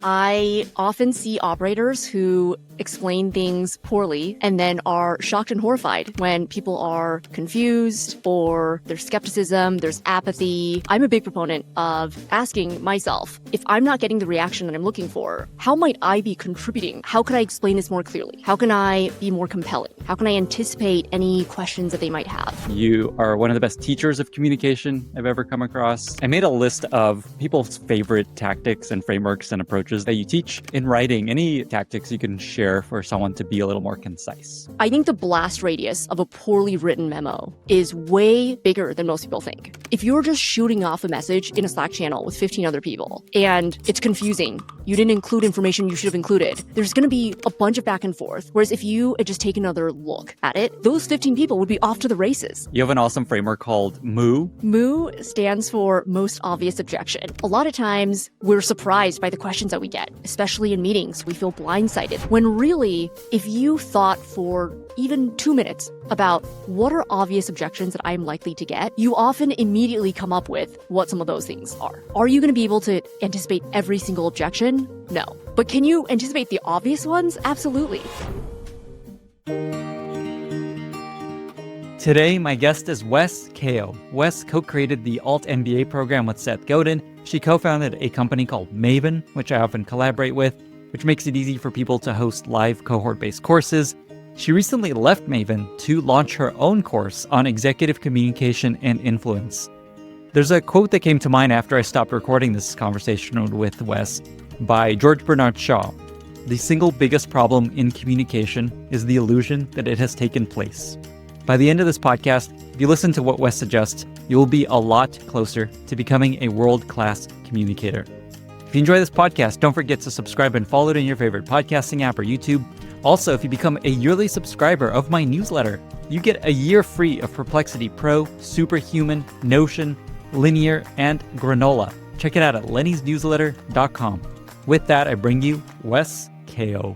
I often see operators who explain things poorly and then are shocked and horrified when people are confused or there's skepticism, there's apathy. I'm a big proponent of asking myself, if I'm not getting the reaction that I'm looking for, how might I be contributing? How could I explain this more clearly? How can I be more compelling? How can I anticipate any questions that they might have? You are one of the best teachers of communication I've ever come across. I made a list of people's favorite tactics and frameworks and approaches that you teach in writing. Any tactics you can share for someone to be a little more concise? I think the blast radius of a poorly written memo is way bigger than most people think. If you're just shooting off a message in a Slack channel with 15 other people and it's confusing, you didn't include information you should have included, there's going to be a bunch of back and forth. Whereas if you had just taken another look at it, those 15 people would be off to the races. You have an awesome framework called MOO. MOO stands for most obvious objection. A lot of times we're surprised by the questions that we get, especially in meetings. We feel blindsided when really, if you thought for even 2 minutes about what are obvious objections that I'm likely to get, you often immediately come up with what some of those things are. Are you going to be able to anticipate every single objection? No. But can you anticipate the obvious ones? Absolutely. Today, my guest is Wes Kao. Wes co-created the altMBA program with Seth Godin. She co-founded a company called Maven, which I often collaborate with, which makes it easy for people to host live cohort-based courses. She recently left Maven to launch her own course on executive communication and influence. There's a quote that came to mind after I stopped recording this conversation with Wes by George Bernard Shaw. The single biggest problem in communication is the illusion that it has taken place. By the end of this podcast, if you listen to what Wes suggests, you will be a lot closer to becoming a world-class communicator. If you enjoy this podcast, don't forget to subscribe and follow it in your favorite podcasting app or YouTube. Also, if you become a yearly subscriber of my newsletter, you get a year free of Perplexity Pro, Superhuman, Notion, Linear, and Granola. Check it out at lennysnewsletter.com. With that, I bring you Wes Kao.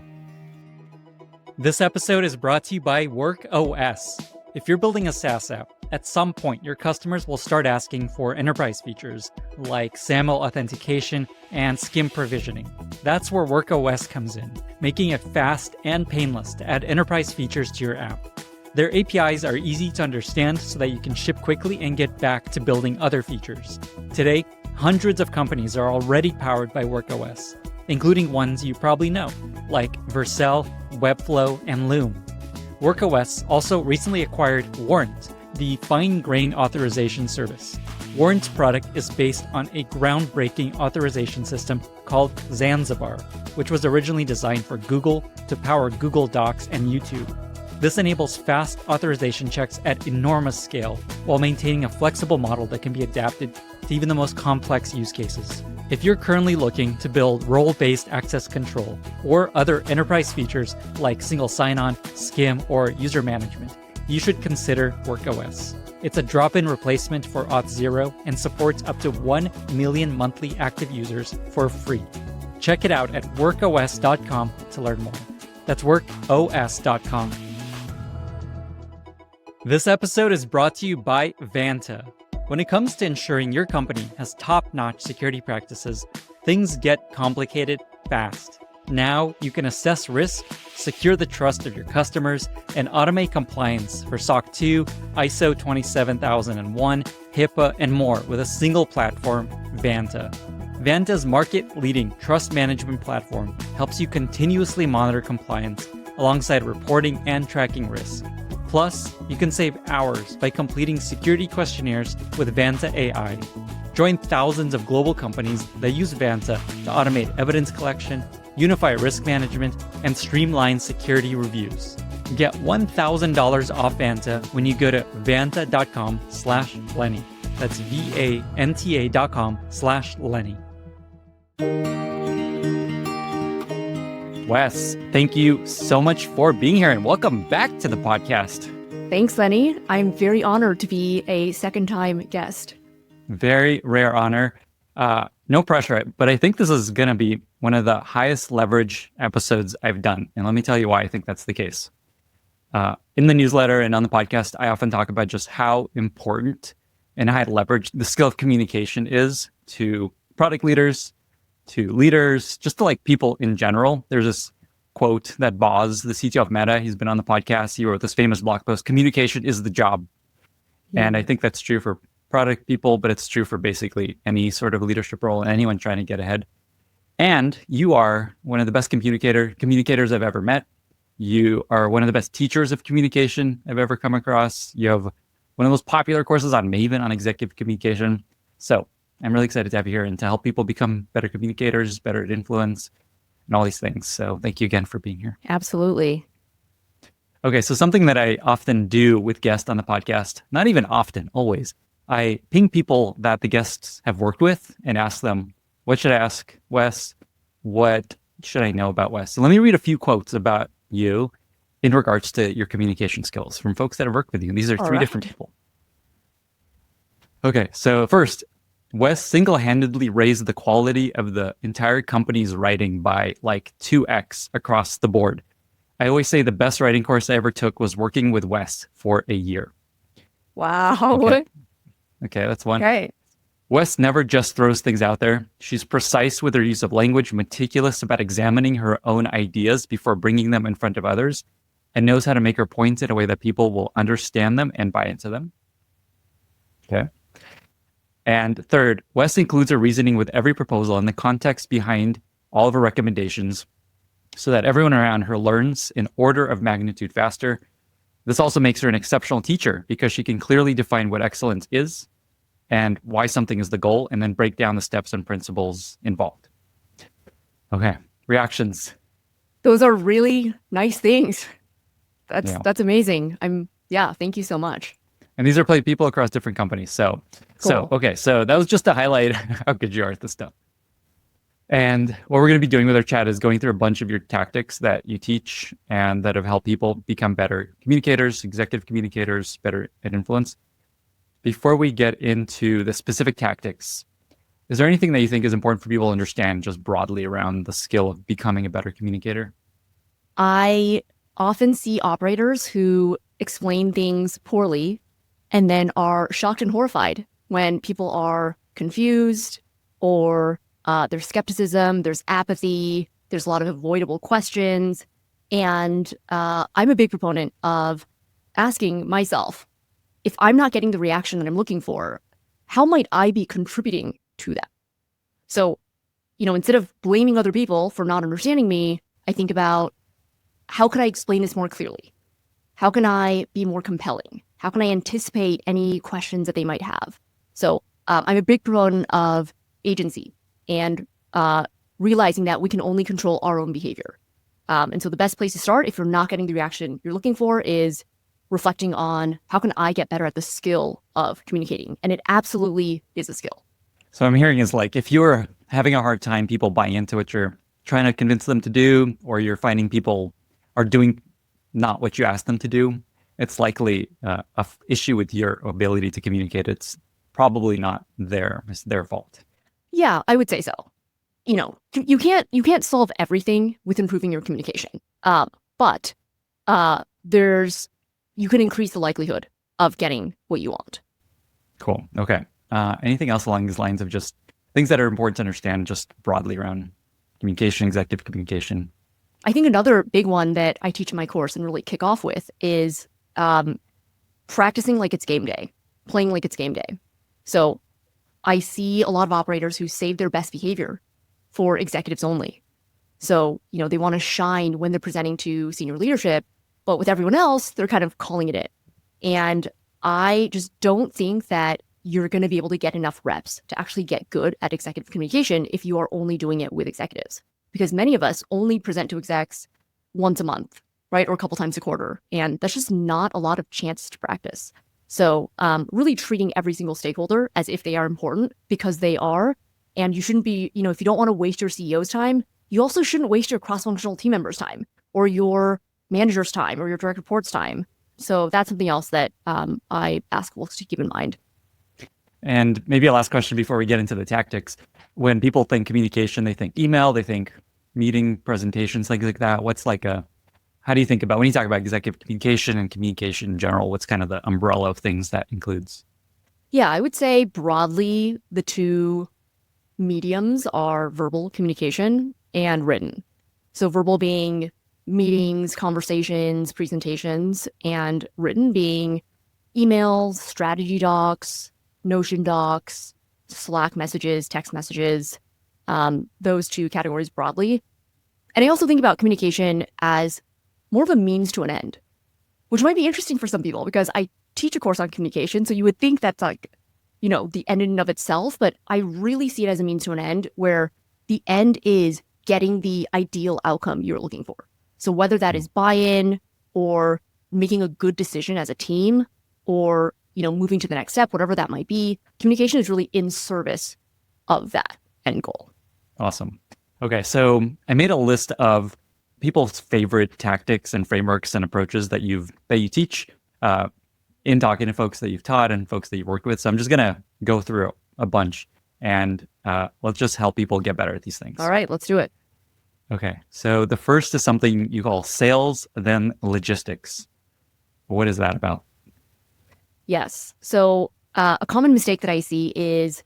This episode is brought to you by WorkOS. If you're building a SaaS app, at some point your customers will start asking for enterprise features like SAML authentication and skim provisioning. That's where WorkOS comes in, making it fast and painless to add enterprise features to your app. Their APIs are easy to understand so that you can ship quickly and get back to building other features. Today, hundreds of companies are already powered by WorkOS, including ones you probably know, like Vercel, Webflow, and Loom. WorkOS also recently acquired Warrant, the fine-grained authorization service. Warrant's product is based on a groundbreaking authorization system called Zanzibar, which was originally designed for Google to power Google Docs and YouTube. This enables fast authorization checks at enormous scale while maintaining a flexible model that can be adapted to even the most complex use cases. If you're currently looking to build role-based access control or other enterprise features like single sign-on, skim, or user management, you should consider WorkOS. It's a drop-in replacement for Auth0 and supports up to 1 million monthly active users for free. Check it out at workos.com to learn more. That's workos.com. This episode is brought to you by Vanta. When it comes to ensuring your company has top-notch security practices, things get complicated fast. Now you can assess risk, secure the trust of your customers, and automate compliance for SOC 2, ISO 27001, HIPAA, and more with a single platform, Vanta. Vanta's market-leading trust management platform helps you continuously monitor compliance alongside reporting and tracking risk. Plus, you can save hours by completing security questionnaires with Vanta AI. Join thousands of global companies that use Vanta to automate evidence collection, unify risk management, and streamline security reviews. Get $1,000 off Vanta when you go to vanta.com/Lenny. That's VANTA.com/Lenny. Wes, thank you so much for being here and welcome back to the podcast. Thanks, Lenny. I'm very honored to be a second-time guest. Very rare honor. No pressure, but I think this is going to be one of the highest leverage episodes I've done. And let me tell you why I think that's the case. In the newsletter and on the podcast, I often talk about just how important and high leverage the skill of communication is to product leaders, to leaders, just to like people in general. There's this quote that Boz, the CTO of Meta, he's been on the podcast. He wrote this famous blog post, "Communication is the job." And I think that's true for product people, but it's true for basically any sort of leadership role and anyone trying to get ahead. And you are one of the best communicators I've ever met. You are one of the best teachers of communication I've ever come across. You have one of those popular courses on Maven on executive communication. So I'm really excited to have you here and to help people become better communicators, better at influence, and all these things. So thank you again for being here. Absolutely. Okay, so something that I often do with guests on the podcast, not even often, always, I ping people that the guests have worked with and ask them, what should I ask Wes? What should I know about Wes? So let me read a few quotes about you in regards to your communication skills from folks that have worked with you. These are three different people. Okay, so first, Wes single-handedly raised the quality of the entire company's writing by like 2x across the board. I always say the best writing course I ever took was working with Wes for a year. Wow. Okay, that's one. Okay. Wes never just throws things out there. She's precise with her use of language, meticulous about examining her own ideas before bringing them in front of others, and knows how to make her points in a way that people will understand them and buy into them. Okay. And third, Wes includes her reasoning with every proposal and the context behind all of her recommendations so that everyone around her learns an order of magnitude faster. This also makes her an exceptional teacher because she can clearly define what excellence is and why something is the goal, and then break down the steps and principles involved. Okay, reactions. Those are really nice things. That's amazing. Thank you so much. And these are people across different companies. So that was just to highlight how good you are at this stuff. And what we're going to be doing with our chat is going through a bunch of your tactics that you teach and that have helped people become better communicators, executive communicators, better at influence. Before we get into the specific tactics, is there anything that you think is important for people to understand just broadly around the skill of becoming a better communicator? I often see operators who explain things poorly and then are shocked and horrified when people are confused or there's skepticism, there's apathy, there's a lot of avoidable questions. And I'm a big proponent of asking myself, if I'm not getting the reaction that I'm looking for, how might I be contributing to that? So, instead of blaming other people for not understanding me, I think about how could I explain this more clearly? How can I be more compelling? How can I anticipate any questions that they might have? So I'm a big proponent of agency and realizing that we can only control our own behavior. And so the best place to start, if you're not getting the reaction you're looking for, is reflecting on how can I get better at the skill of communicating? And it absolutely is a skill. So I'm hearing is like, if you're having a hard time, people buy into what you're trying to convince them to do, or you're finding people are doing not what you asked them to do, it's likely a issue with your ability to communicate. It's probably not it's their fault. Yeah, I would say so. You can't solve everything with improving your communication. But you can increase the likelihood of getting what you want. Cool. Okay. Anything else along these lines of just things that are important to understand just broadly around communication, executive communication? I think another big one that I teach in my course and really kick off with is practicing like it's game day, playing like it's game day. So I see a lot of operators who save their best behavior for executives only. So, they want to shine when they're presenting to senior leadership, but with everyone else, they're kind of calling it in. And I just don't think that you're going to be able to get enough reps to actually get good at executive communication if you are only doing it with executives. Because many of us only present to execs once a month, right? Or a couple times a quarter. And that's just not a lot of chances to practice. So really treating every single stakeholder as if they are important, because they are. And you shouldn't be, if you don't want to waste your CEO's time, you also shouldn't waste your cross-functional team members' time or your manager's time or your direct reports' time. So that's something else that I ask folks to keep in mind. And maybe a last question before we get into the tactics. When people think communication, they think email, they think meeting, presentations, things like that. How do you think about, when you talk about executive communication and communication in general, what's kind of the umbrella of things that includes? Yeah, I would say broadly, the two mediums are verbal communication and written. So verbal being meetings, conversations, presentations, and written being emails, strategy docs, Notion docs, Slack messages, text messages, those two categories broadly. And I also think about communication as more of a means to an end, which might be interesting for some people because I teach a course on communication. So you would think that's like, the end in and of itself, but I really see it as a means to an end where the end is getting the ideal outcome you're looking for. So whether that is buy-in or making a good decision as a team or, moving to the next step, whatever that might be, communication is really in service of that end goal. Awesome. Okay, so I made a list of people's favorite tactics and frameworks and approaches that you teach in talking to folks that you've taught and folks that you've worked with. So I'm just gonna go through a bunch and let's just help people get better at these things. All right, let's do it. Okay, so the first is something you call sales, then logistics. What is that about? Yes. So a common mistake that I see is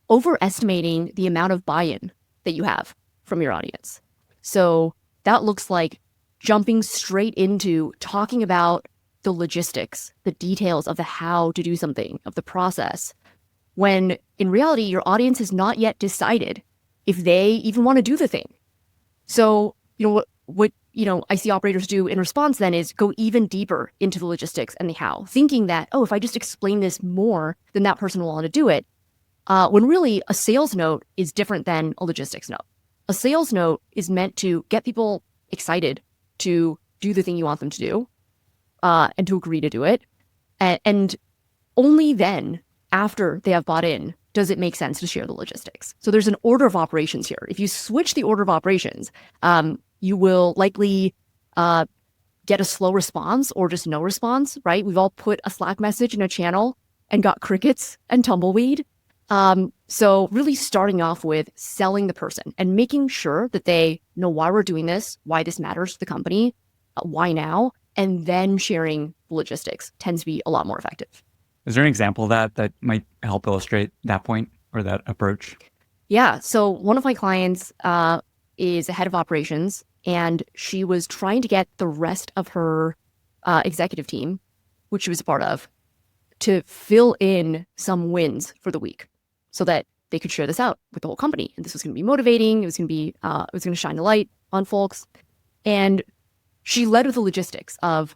overestimating the amount of buy-in that you have from your audience. So that looks like jumping straight into talking about the logistics, the details of the how to do something, of the process, when in reality, your audience has not yet decided if they even want to do the thing. So, what I see operators do in response then is go even deeper into the logistics and the how, thinking that, if I just explain this more, then that person will want to do it. When really a sales note is different than a logistics note. A sales note is meant to get people excited to do the thing you want them to do and to agree to do it. And only then, after they have bought in, does it make sense to share the logistics. So there's an order of operations here. If you switch the order of operations, you will likely get a slow response or just no response, right? We've all put a Slack message in a channel and got crickets and tumbleweed. So really starting off with selling the person and making sure that they know why we're doing this, why this matters to the company, why now, and then sharing the logistics tends to be a lot more effective. Is there an example of that might help illustrate that point or that approach? Yeah. So one of my clients is a head of operations, and she was trying to get the rest of her executive team, which she was a part of, to fill in some wins for the week so that they could share this out with the whole company. And this was going to be motivating. It was going to shine a light on folks. And she led with the logistics of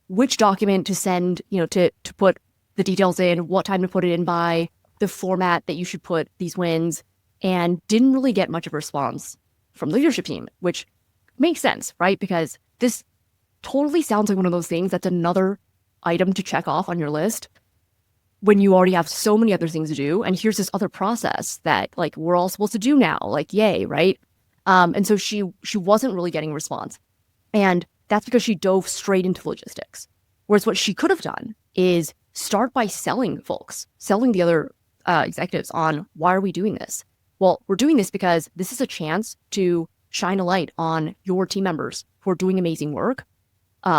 which document to send, to put the details in, what time to put it in by, the format that you should put these wins, and didn't really get much of a response from the leadership team, which makes sense, right? Because this totally sounds like one of those things that's another item to check off on your list when you already have so many other things to do. And here's this other process that we're all supposed to do now, yay, right? And so she wasn't really getting a response. And that's because she dove straight into logistics. Whereas what she could have done is start by selling the other executives on why are we doing this? Well, we're doing this because this is a chance to shine a light on your team members who are doing amazing work,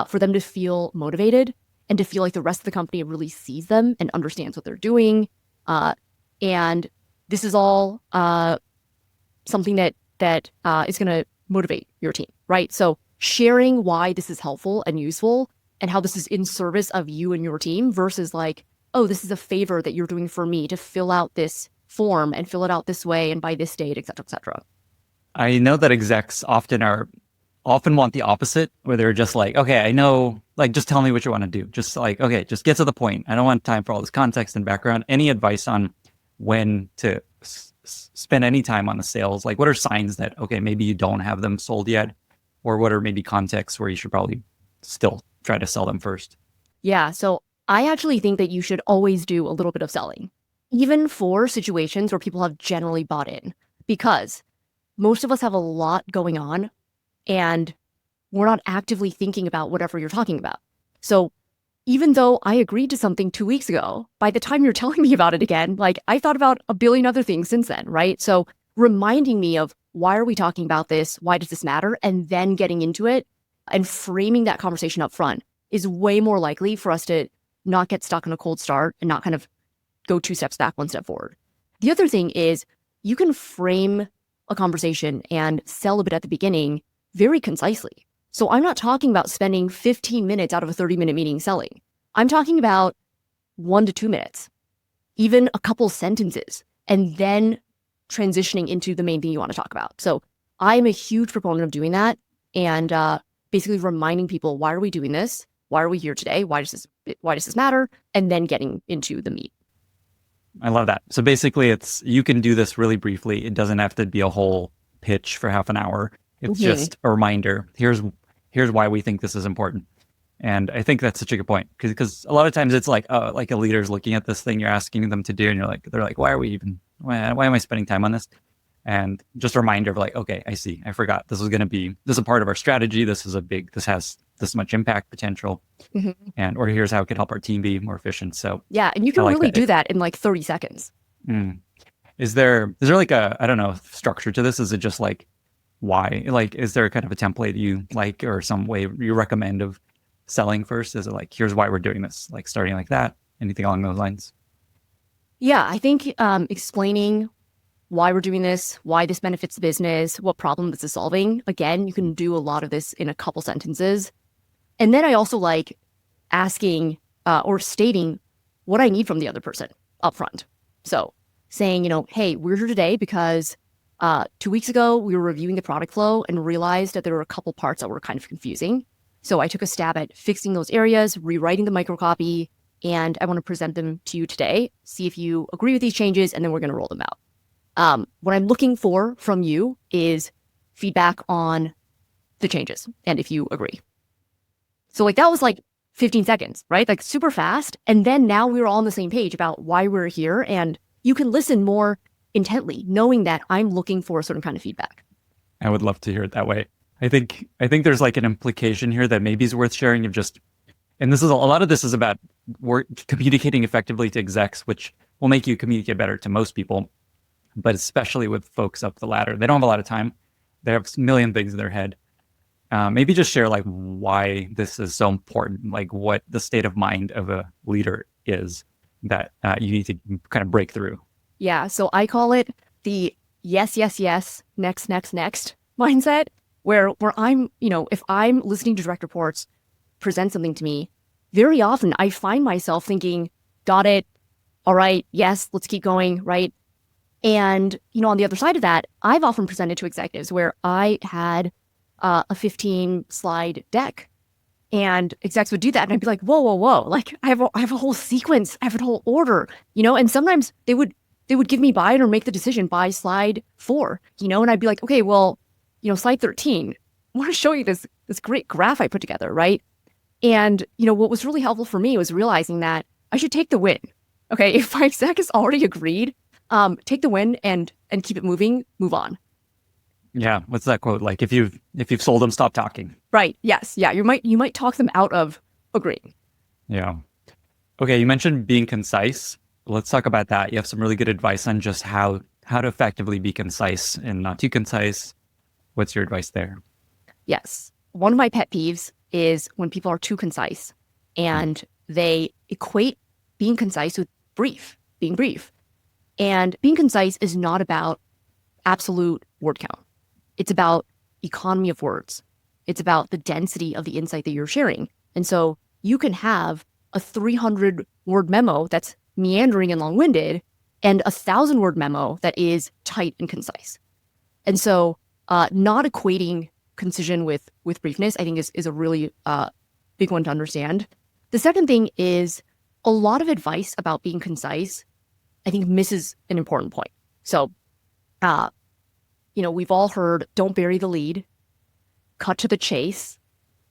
for them to feel motivated and to feel like the rest of the company really sees them and understands what they're doing. And this is all something that is going to motivate your team, right? So sharing why this is helpful and useful and how this is in service of you and your team versus this is a favor that you're doing for me to fill out this form and fill it out this way and by this date, et cetera, et cetera. I know that execs often want the opposite, where they're just okay, I know, just tell me what you want to do. Just okay, just get to the point. I don't want time for all this context and background. Any advice on when to spend any time on the sales? What are signs that, okay, maybe you don't have them sold yet? Or what are maybe contexts where you should probably still try to sell them first? Yeah, so I actually think that you should always do a little bit of selling, even for situations where people have generally bought in, because most of us have a lot going on and we're not actively thinking about whatever you're talking about. So even though I agreed to something 2 weeks ago, by the time you're telling me about it again, I thought about a billion other things since then, right? So reminding me of why are we talking about this? Why does this matter? And then getting into it and framing that conversation up front is way more likely for us to not get stuck on a cold start and not kind of go 2 steps back, 1 step forward. The other thing is you can frame a conversation and sell a bit at the beginning very concisely. So I'm not talking about spending 15 minutes out of a 30-minute meeting selling. I'm talking about 1 to 2 minutes, even a couple sentences, and then transitioning into the main thing you want to talk about. So I'm a huge proponent of doing that and basically reminding people, why are we doing this? Why are we here today? Why does this matter? And then getting into the meat. I love that. So basically you can do this really briefly. It doesn't have to be a whole pitch for half an hour. It's just a reminder. Here's why we think this is important. And I think that's such a good point because a lot of times it's like a leader's looking at this thing you're asking them to do, and they're like, why am I spending time on this? And just a reminder of like, okay, I see, I forgot this is a part of our strategy. This has this much impact potential, or here's how it could help our team be more efficient. So yeah, and you can really do that in like 30 seconds. Is there like a, I don't know, structure to this? Is it just like why? Like, is there kind of a template you like or some way you recommend of selling first? Is it like, here's why we're doing this, like starting like that? Anything along those lines? Yeah, I think explaining why we're doing this, why this benefits the business, what problem this is solving. Again, you can do a lot of this in a couple sentences. And then I also like asking or stating what I need from the other person up front. So saying, hey, we're here today because 2 weeks ago we were reviewing the product flow and realized that there were a couple parts that were kind of confusing. So I took a stab at fixing those areas, rewriting the microcopy, and I want to present them to you today, see if you agree with these changes, and then we're going to roll them out. What I'm looking for from you is feedback on the changes and if you agree. So like that was like 15 seconds, right? Like super fast. And then now we're all on the same page about why we're here, and you can listen more intently, knowing that I'm looking for a certain kind of feedback. I would love to hear it that way. I think there's like an implication here that maybe is worth sharing of just, and this is a lot of this is about communicating effectively to execs, which will make you communicate better to most people, but especially with folks up the ladder. They don't have a lot of time. They have a million things in their head. Maybe just share like why this is so important, like what the state of mind of a leader is that you need to kind of break through. Yeah, so I call it the yes, next mindset, where I'm, if I'm listening to direct reports present something to me, very often I find myself thinking, got it, all right, yes, let's keep going, right? And, on the other side of that, I've often presented to executives where I had a 15-slide deck, and execs would do that, and I'd be like, whoa, like I have a whole sequence, I have a whole order, and sometimes they would give me buy-in or make the decision by slide 4, and I'd be like, okay, well, slide 13, I want to show you this great graph I put together, right? And, what was really helpful for me was realizing that I should take the win. Okay, if my exec has already agreed, take the win and keep it moving, move on. Yeah, what's that quote? Like, if you've sold them, stop talking. Right. Yes. Yeah. You might talk them out of agreeing. Yeah. Okay. You mentioned being concise. Let's talk about that. You have some really good advice on just how to effectively be concise and not too concise. What's your advice there? Yes. One of my pet peeves is when people are too concise and they equate being concise with being brief. And being concise is not about absolute word count. It's about economy of words. It's about the density of the insight that you're sharing. And so you can have a 300-word memo that's meandering and long-winded and a 1,000-word memo that is tight and concise. And so not equating concision with briefness, I think is a really big one to understand. The second thing is a lot of advice about being concise, I think, misses an important point. So, we've all heard, don't bury the lead, cut to the chase,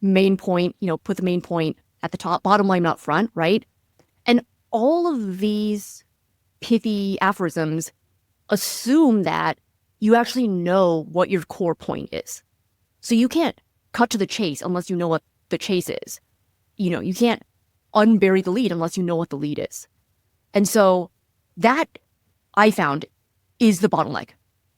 main point, put the main point at the top, bottom line up front, right? And all of these pithy aphorisms assume that you actually know what your core point is. So you can't cut to the chase unless you know what the chase is. You can't unbury the lead unless you know what the lead is. And so that, I found, is the bottleneck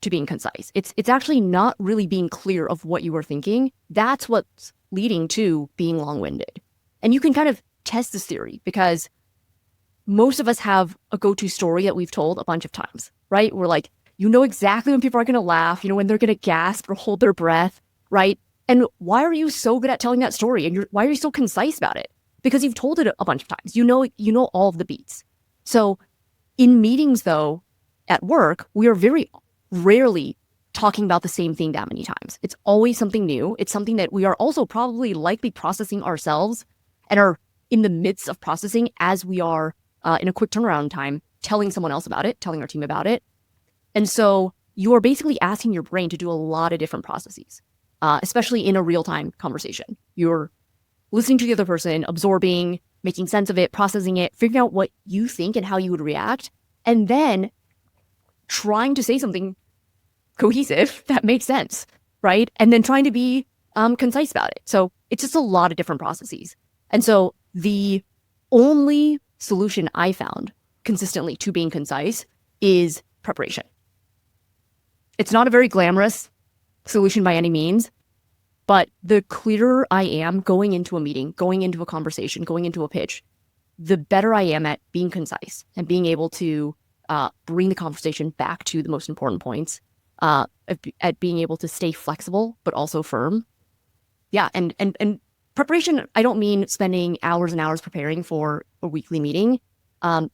to being concise. It's actually not really being clear of what you were thinking. That's what's leading to being long-winded. And you can kind of test this theory because most of us have a go-to story that we've told a bunch of times, right? We're like, You know exactly when people are going to laugh, when they're going to gasp or hold their breath, right? And why are you so good at telling that story? And why are you so concise about it? Because you've told it a bunch of times. You know all of the beats. So in meetings, though, at work, we are very rarely talking about the same thing that many times. It's always something new. It's something that we are also probably likely processing ourselves and are in the midst of processing as we are in a quick turnaround time, telling someone else about it, telling our team about it. And so you are basically asking your brain to do a lot of different processes, especially in a real-time conversation. You're listening to the other person, absorbing, making sense of it, processing it, figuring out what you think and how you would react, and then trying to say something cohesive that makes sense, right? And then trying to be concise about it. So it's just a lot of different processes. And so the only solution I found consistently to being concise is preparation. It's not a very glamorous solution by any means, but the clearer I am going into a meeting, going into a conversation, going into a pitch, the better I am at being concise and being able to bring the conversation back to the most important points, at being able to stay flexible, but also firm. Yeah, and preparation, I don't mean spending hours and hours preparing for a weekly meeting.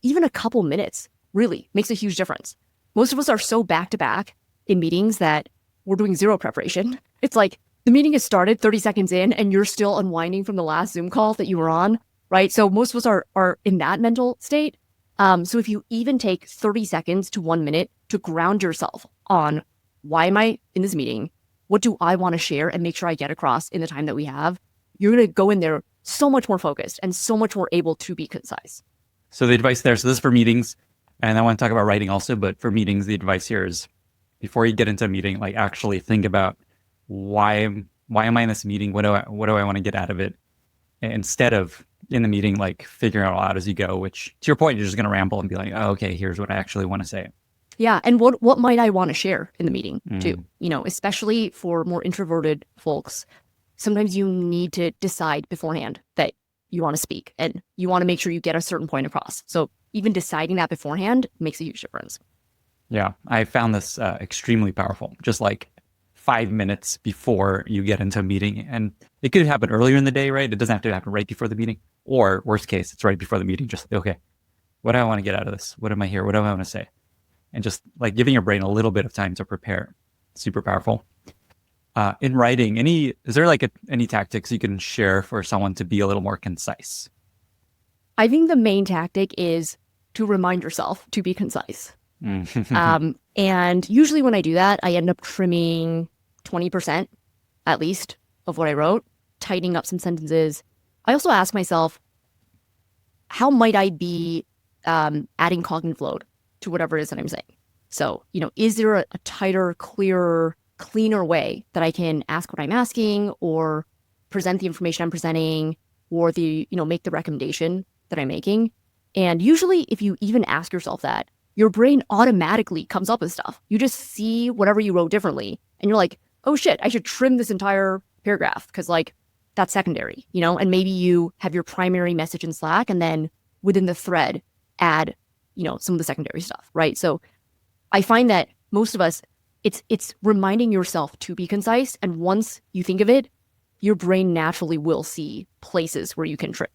Even a couple minutes really makes a huge difference. Most of us are so back-to-back in meetings that we're doing zero preparation. It's like the meeting has started 30 seconds in and you're still unwinding from the last Zoom call that you were on, right? So most of us are in that mental state. So if you even take 30 seconds to 1 minute to ground yourself on why am I in this meeting? What do I want to share and make sure I get across in the time that we have? You're going to go in there so much more focused and so much more able to be concise. So the advice there, so this is for meetings, and I want to talk about writing also, but for meetings, the advice here is before you get into a meeting, like actually think about why am I in this meeting? What do I want to get out of it? Instead of in the meeting, like figuring it all out as you go, which to your point, you're just going to ramble and be like, oh, okay, here's what I actually want to say. Yeah. And what might I want to share in the meeting too? Especially for more introverted folks, sometimes you need to decide beforehand that you want to speak and you want to make sure you get a certain point across. So even deciding that beforehand makes a huge difference. Yeah. I found this extremely powerful, just like 5 minutes before you get into a meeting. And it could happen earlier in the day, right? It doesn't have to happen right before the meeting, or worst case, it's right before the meeting. Just, okay, what do I want to get out of this? What am I here? What do I want to say? And just like giving your brain a little bit of time to prepare. Super powerful. In writing, is there like any tactics you can share for someone to be a little more concise? I think the main tactic is to remind yourself to be concise. And usually when I do that, I end up trimming 20% at least of what I wrote, tightening up some sentences. I also ask myself, how might I be adding cognitive load to whatever it is that I'm saying? So, is there a tighter, clearer, cleaner way that I can ask what I'm asking or present the information I'm presenting or make the recommendation that I'm making? And usually if you even ask yourself that, your brain automatically comes up with stuff. You just see whatever you wrote differently and you're like, oh shit, I should trim this entire paragraph because that's secondary, and maybe you have your primary message in Slack and then within the thread add, some of the secondary stuff, right? So I find that most of us, it's reminding yourself to be concise. And once you think of it, your brain naturally will see places where you can trim.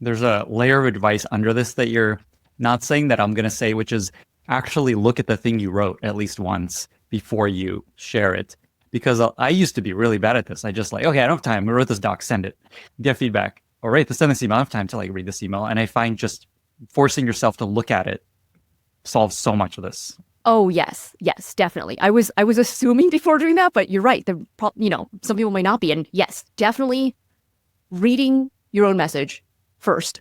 There's a layer of advice under this that you're not saying that I'm going to say, which is actually look at the thing you wrote at least once before you share it. Because I used to be really bad at this. I just okay, I don't have time. I wrote this doc, send it, get feedback. All right, send this email. I don't have time to read this email. And I find just forcing yourself to look at it solves so much of this. Oh, yes, definitely. I was assuming before doing that, but you're right. Some people might not be. And yes, definitely reading your own message first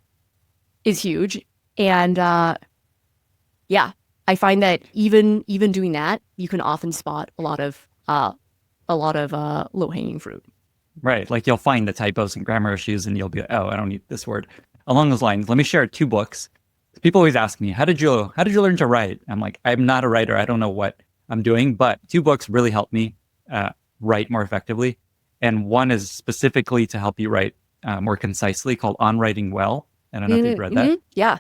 is huge. And yeah, I find that even doing that, you can often spot a lot of low-hanging fruit. Right. Like you'll find the typos and grammar issues and you'll be, oh, I don't need this word. Along those lines, let me share 2 books. People always ask me, how did you learn to write? I'm like, I'm not a writer. I don't know what I'm doing, but 2 books really helped me write more effectively. And one is specifically to help you write more concisely, called On Writing Well. I don't know if you've read that. Yeah.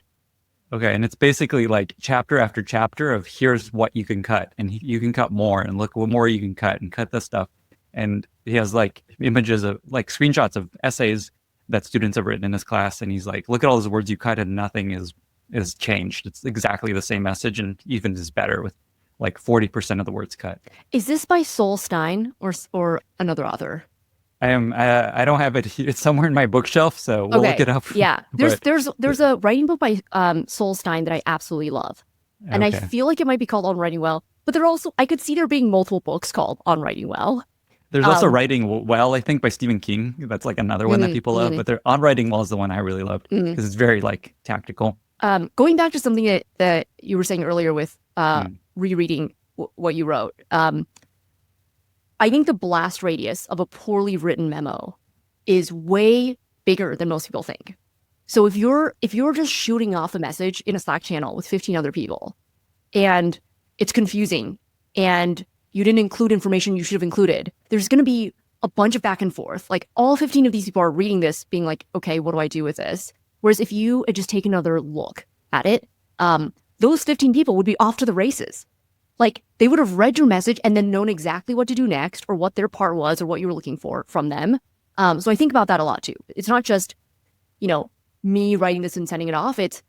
Okay, and it's basically like chapter after chapter of here's what you can cut, and you can cut more, and look what more you can cut, and cut this stuff. And he has like images of like screenshots of essays that students have written in his class, and he's like, look at all those words you cut, and nothing is changed. It's exactly the same message, and even is better with like 40% of the words cut. Is this by Sol Stein or another author? I don't have it here. It's somewhere in my bookshelf, so we'll look it up. Yeah, there's a writing book by Sol Stein that I absolutely love, and I feel like it might be called On Writing Well. But I could see there being multiple books called On Writing Well. There's also Writing Well, I think, by Stephen King. That's like another one that people love. But On Writing Well is the one I really loved because it's very like tactical. Going back to something that you were saying earlier with rereading what you wrote. I think the blast radius of a poorly written memo is way bigger than most people think. So if you're just shooting off a message in a Slack channel with 15 other people and it's confusing and you didn't include information you should have included, there's going to be a bunch of back and forth. Like all 15 of these people are reading this being like, okay, what do I do with this? Whereas if you just take another look at it, those 15 people would be off to the races. Like they would have read your message and then known exactly what to do next or what their part was or what you were looking for from them. So I think about that a lot too. It's not just, me writing this and sending it off. It's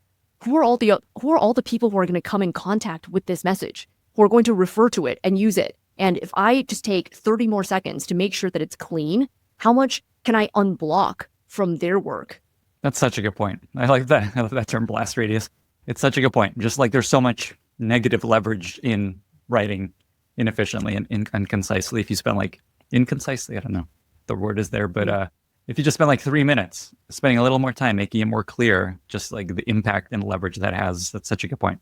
who are all the people who are going to come in contact with this message, who are going to refer to it and use it. And if I just take 30 more seconds to make sure that it's clean, how much can I unblock from their work? That's such a good point. I like that. I love that term, blast radius. It's such a good point. Just like there's so much negative leverage in writing inefficiently and concisely. If you spend like inconcisely, I don't know the word is there, but if you just spend like 3 minutes spending a little more time making it more clear, just like the impact and leverage that has, that's such a good point.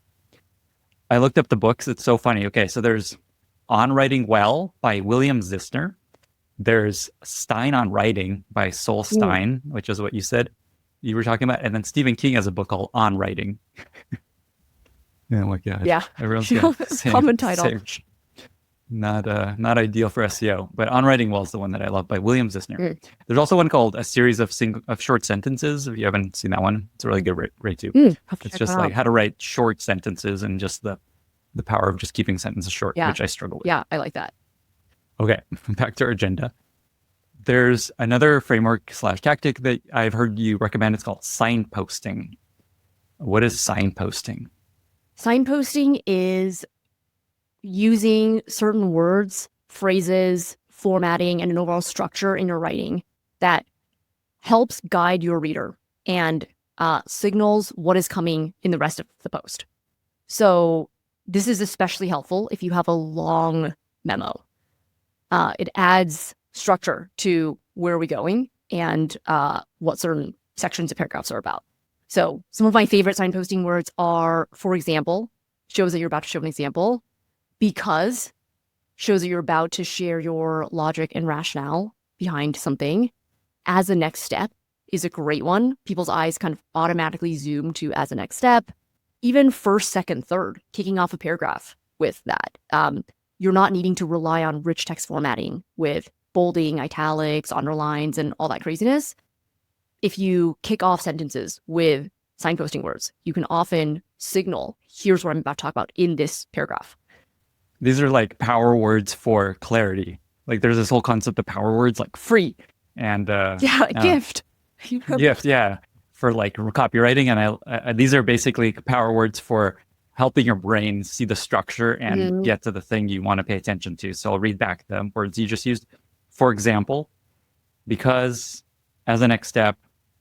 I looked up the books. It's so funny. Okay, so there's On Writing Well by William Zissner. There's Stein on Writing by Sol Stein, which is what you said you were talking about. And then Stephen King has a book called On Writing. Oh my God. Yeah. Everyone's got the same common title. Same. Not ideal for SEO, but On Writing Well is the one that I love by William Zissner. There's also one called A Series of Short Sentences. If you haven't seen that one, it's a really good rate too. It's just like how to write short sentences and just the power of just keeping sentences short, which I struggle with. Yeah, I like that. Okay, back to our agenda. There's another framework / tactic that I've heard you recommend. It's called signposting. What is signposting? Signposting is using certain words, phrases, formatting, and an overall structure in your writing that helps guide your reader and signals what is coming in the rest of the post. So this is especially helpful if you have a long memo. It adds structure to where are we going and what certain sections of paragraphs are about. So some of my favorite signposting words are, for example, shows that you're about to show an example. Because shows that you're about to share your logic and rationale behind something. As a next step is a great one. People's eyes kind of automatically zoom to as a next step. Even first, second, third, kicking off a paragraph with that. You're not needing to rely on rich text formatting with bolding, italics, underlines, and all that craziness. If you kick off sentences with signposting words, you can often signal, here's what I'm about to talk about in this paragraph. These are like power words for clarity. Like there's this whole concept of power words like free and gift. Gift, yeah, for like copywriting. And I these are basically power words for helping your brain see the structure and get to the thing you want to pay attention to. So I'll read back the words you just used. For example, because, as a next step,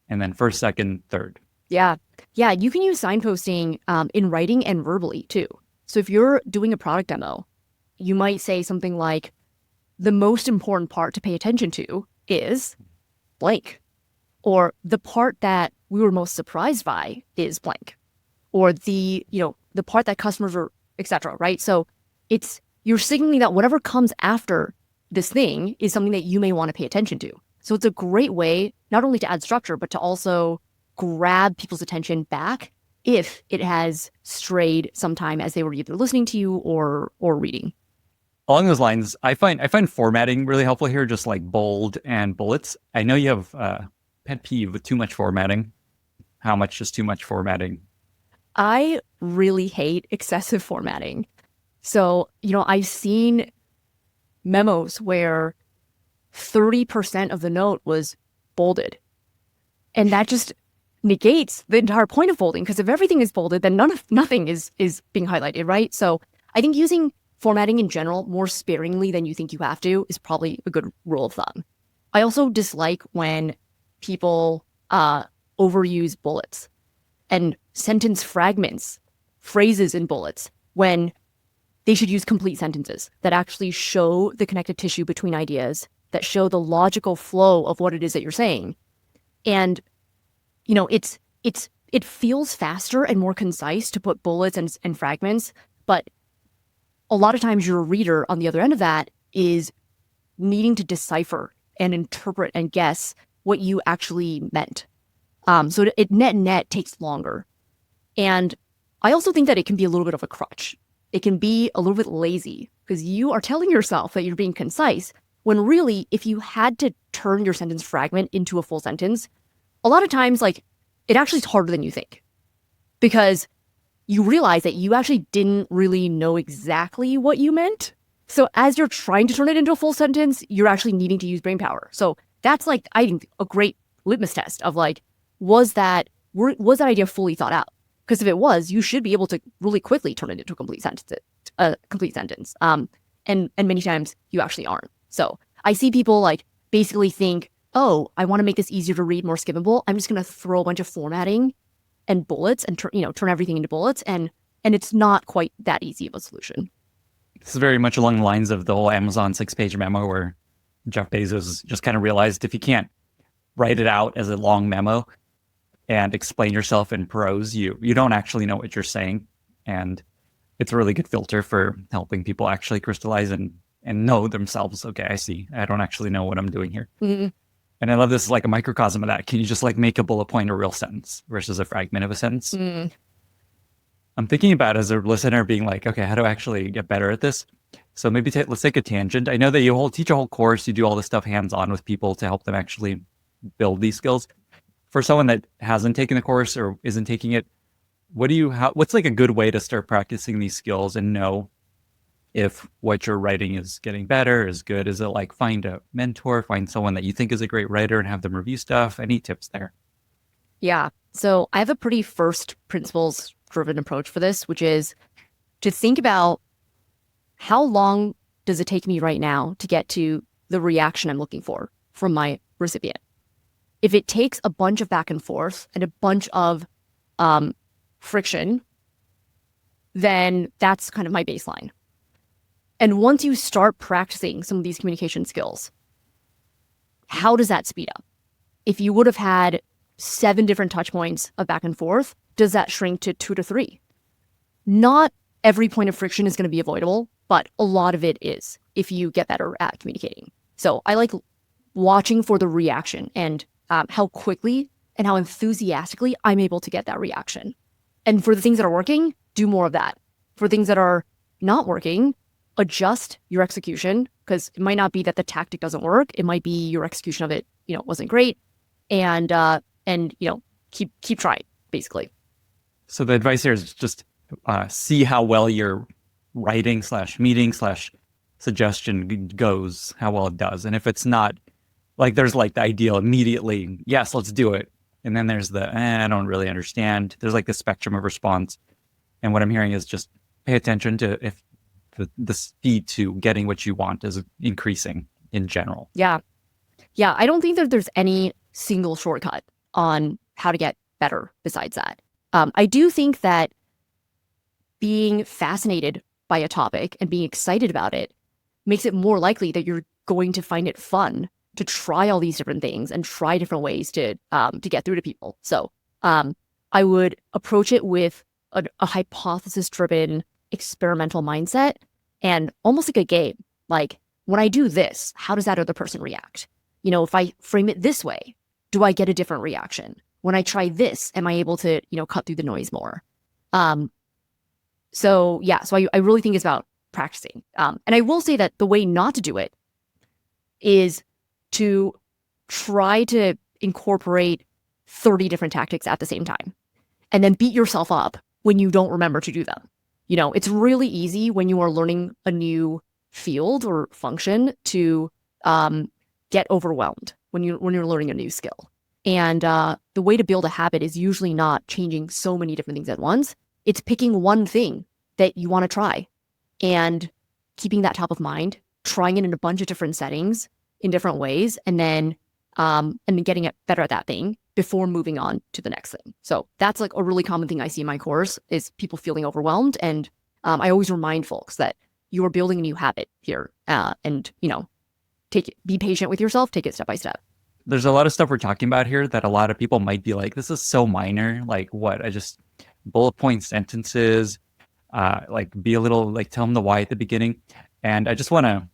and then first, second, third. Yeah. You can use signposting in writing and verbally too. So if you're doing a product demo, you might say something like, the most important part to pay attention to is blank. Or the part that we were most surprised by is blank. Or the part that customers are, etc. Right? So you're signaling that whatever comes after this thing is something that you may want to pay attention to. So it's a great way not only to add structure, but to also grab people's attention back if it has strayed sometime as they were either listening to you or reading. Along those lines, I find formatting really helpful here, just like bold and bullets. I know you have pet peeve with too much formatting. How much is too much formatting? I really hate excessive formatting. So, I've seen memos where 30% of the note was bolded. And that just negates the entire point of bolding, because if everything is bolded, then nothing is being highlighted, right? So I think using formatting in general more sparingly than you think you have to is probably a good rule of thumb. I also dislike when people overuse bullets and sentence fragments, phrases in bullets, when they should use complete sentences that actually show the connective tissue between ideas, that show the logical flow of what it is that you're saying. And, it feels faster and more concise to put bullets and fragments, but a lot of times your reader on the other end of that is needing to decipher and interpret and guess what you actually meant. So it net takes longer. And I also think that it can be a little bit of a crutch. It can be a little bit lazy because you are telling yourself that you're being concise, when really, if you had to turn your sentence fragment into a full sentence, a lot of times, it actually is harder than you think, because you realize that you actually didn't really know exactly what you meant. So as you're trying to turn it into a full sentence, you're actually needing to use brain power. So that's I think a great litmus test of was that idea fully thought out? Because if it was, you should be able to really quickly turn it into a complete sentence. And many times you actually aren't. So I see people basically think, oh, I want to make this easier to read, more skippable. I'm just going to throw a bunch of formatting and bullets and turn everything into bullets. And it's not quite that easy of a solution. This is very much along the lines of the whole Amazon 6-page memo where Jeff Bezos just kind of realized if you can't write it out as a long memo and explain yourself in prose, you don't actually know what you're saying. And it's a really good filter for helping people actually crystallize and know themselves. Okay, I see. I don't actually know what I'm doing here. Mm-hmm. And I love this like a microcosm of that. Can you just make a bullet point a real sentence versus a fragment of a sentence? Mm. I'm thinking about as a listener being okay, how do I actually get better at this? So maybe let's take a tangent. I know that you teach a whole course, you do all this stuff hands-on with people to help them actually build these skills. For someone that hasn't taken the course or isn't taking it, what's a good way to start practicing these skills and know if what you're writing is getting better, is good? Is it find a mentor, find someone that you think is a great writer and have them review stuff? Any tips there? Yeah. So I have a pretty first principles driven approach for this, which is to think about how long does it take me right now to get to the reaction I'm looking for from my recipient. If it takes a bunch of back and forth and a bunch of friction, then that's kind of my baseline. And once you start practicing some of these communication skills, how does that speed up? If you would have had 7 different touch points of back and forth, does that shrink to 2 to 3? Not every point of friction is going to be avoidable, but a lot of it is if you get better at communicating. So I like watching for the reaction and how quickly and how enthusiastically I'm able to get that reaction. And for the things that are working, do more of that. For things that are not working, adjust your execution, because it might not be that the tactic doesn't work. It might be your execution of it, wasn't great. And keep trying, basically. So the advice here is just see how well your writing / meeting / suggestion goes, how well it does. And if it's not, there's the ideal immediately, yes, let's do it. And then there's the, I don't really understand. There's the spectrum of response. And what I'm hearing is just pay attention to if the speed to getting what you want is increasing in general. Yeah. Yeah. I don't think that there's any single shortcut on how to get better besides that. I do think that being fascinated by a topic and being excited about it makes it more likely that you're going to find it fun to try all these different things and try different ways to get through to people. So I would approach it with a hypothesis-driven experimental mindset and almost like a game. When I do this, how does that other person react? If I frame it this way, do I get a different reaction? When I try this, am I able to, cut through the noise more? So I really think it's about practicing. And I will say that the way not to do it is to try to incorporate 30 different tactics at the same time and then beat yourself up when you don't remember to do them. It's really easy when you are learning a new field or function to get overwhelmed when you're learning a new skill. And the way to build a habit is usually not changing so many different things at once. It's picking one thing that you want to try and keeping that top of mind, trying it in a bunch of different settings in different ways, and then getting it better at that thing before moving on to the next thing. So that's like a really common thing I see in my course is people feeling overwhelmed. And I always remind folks that you are building a new habit here, and be patient with yourself, take it step by step. There's a lot of stuff we're talking about here that a lot of people might be like, this is so minor. Like what? I just bullet point sentences, be a little, tell them the why at the beginning. And I just want to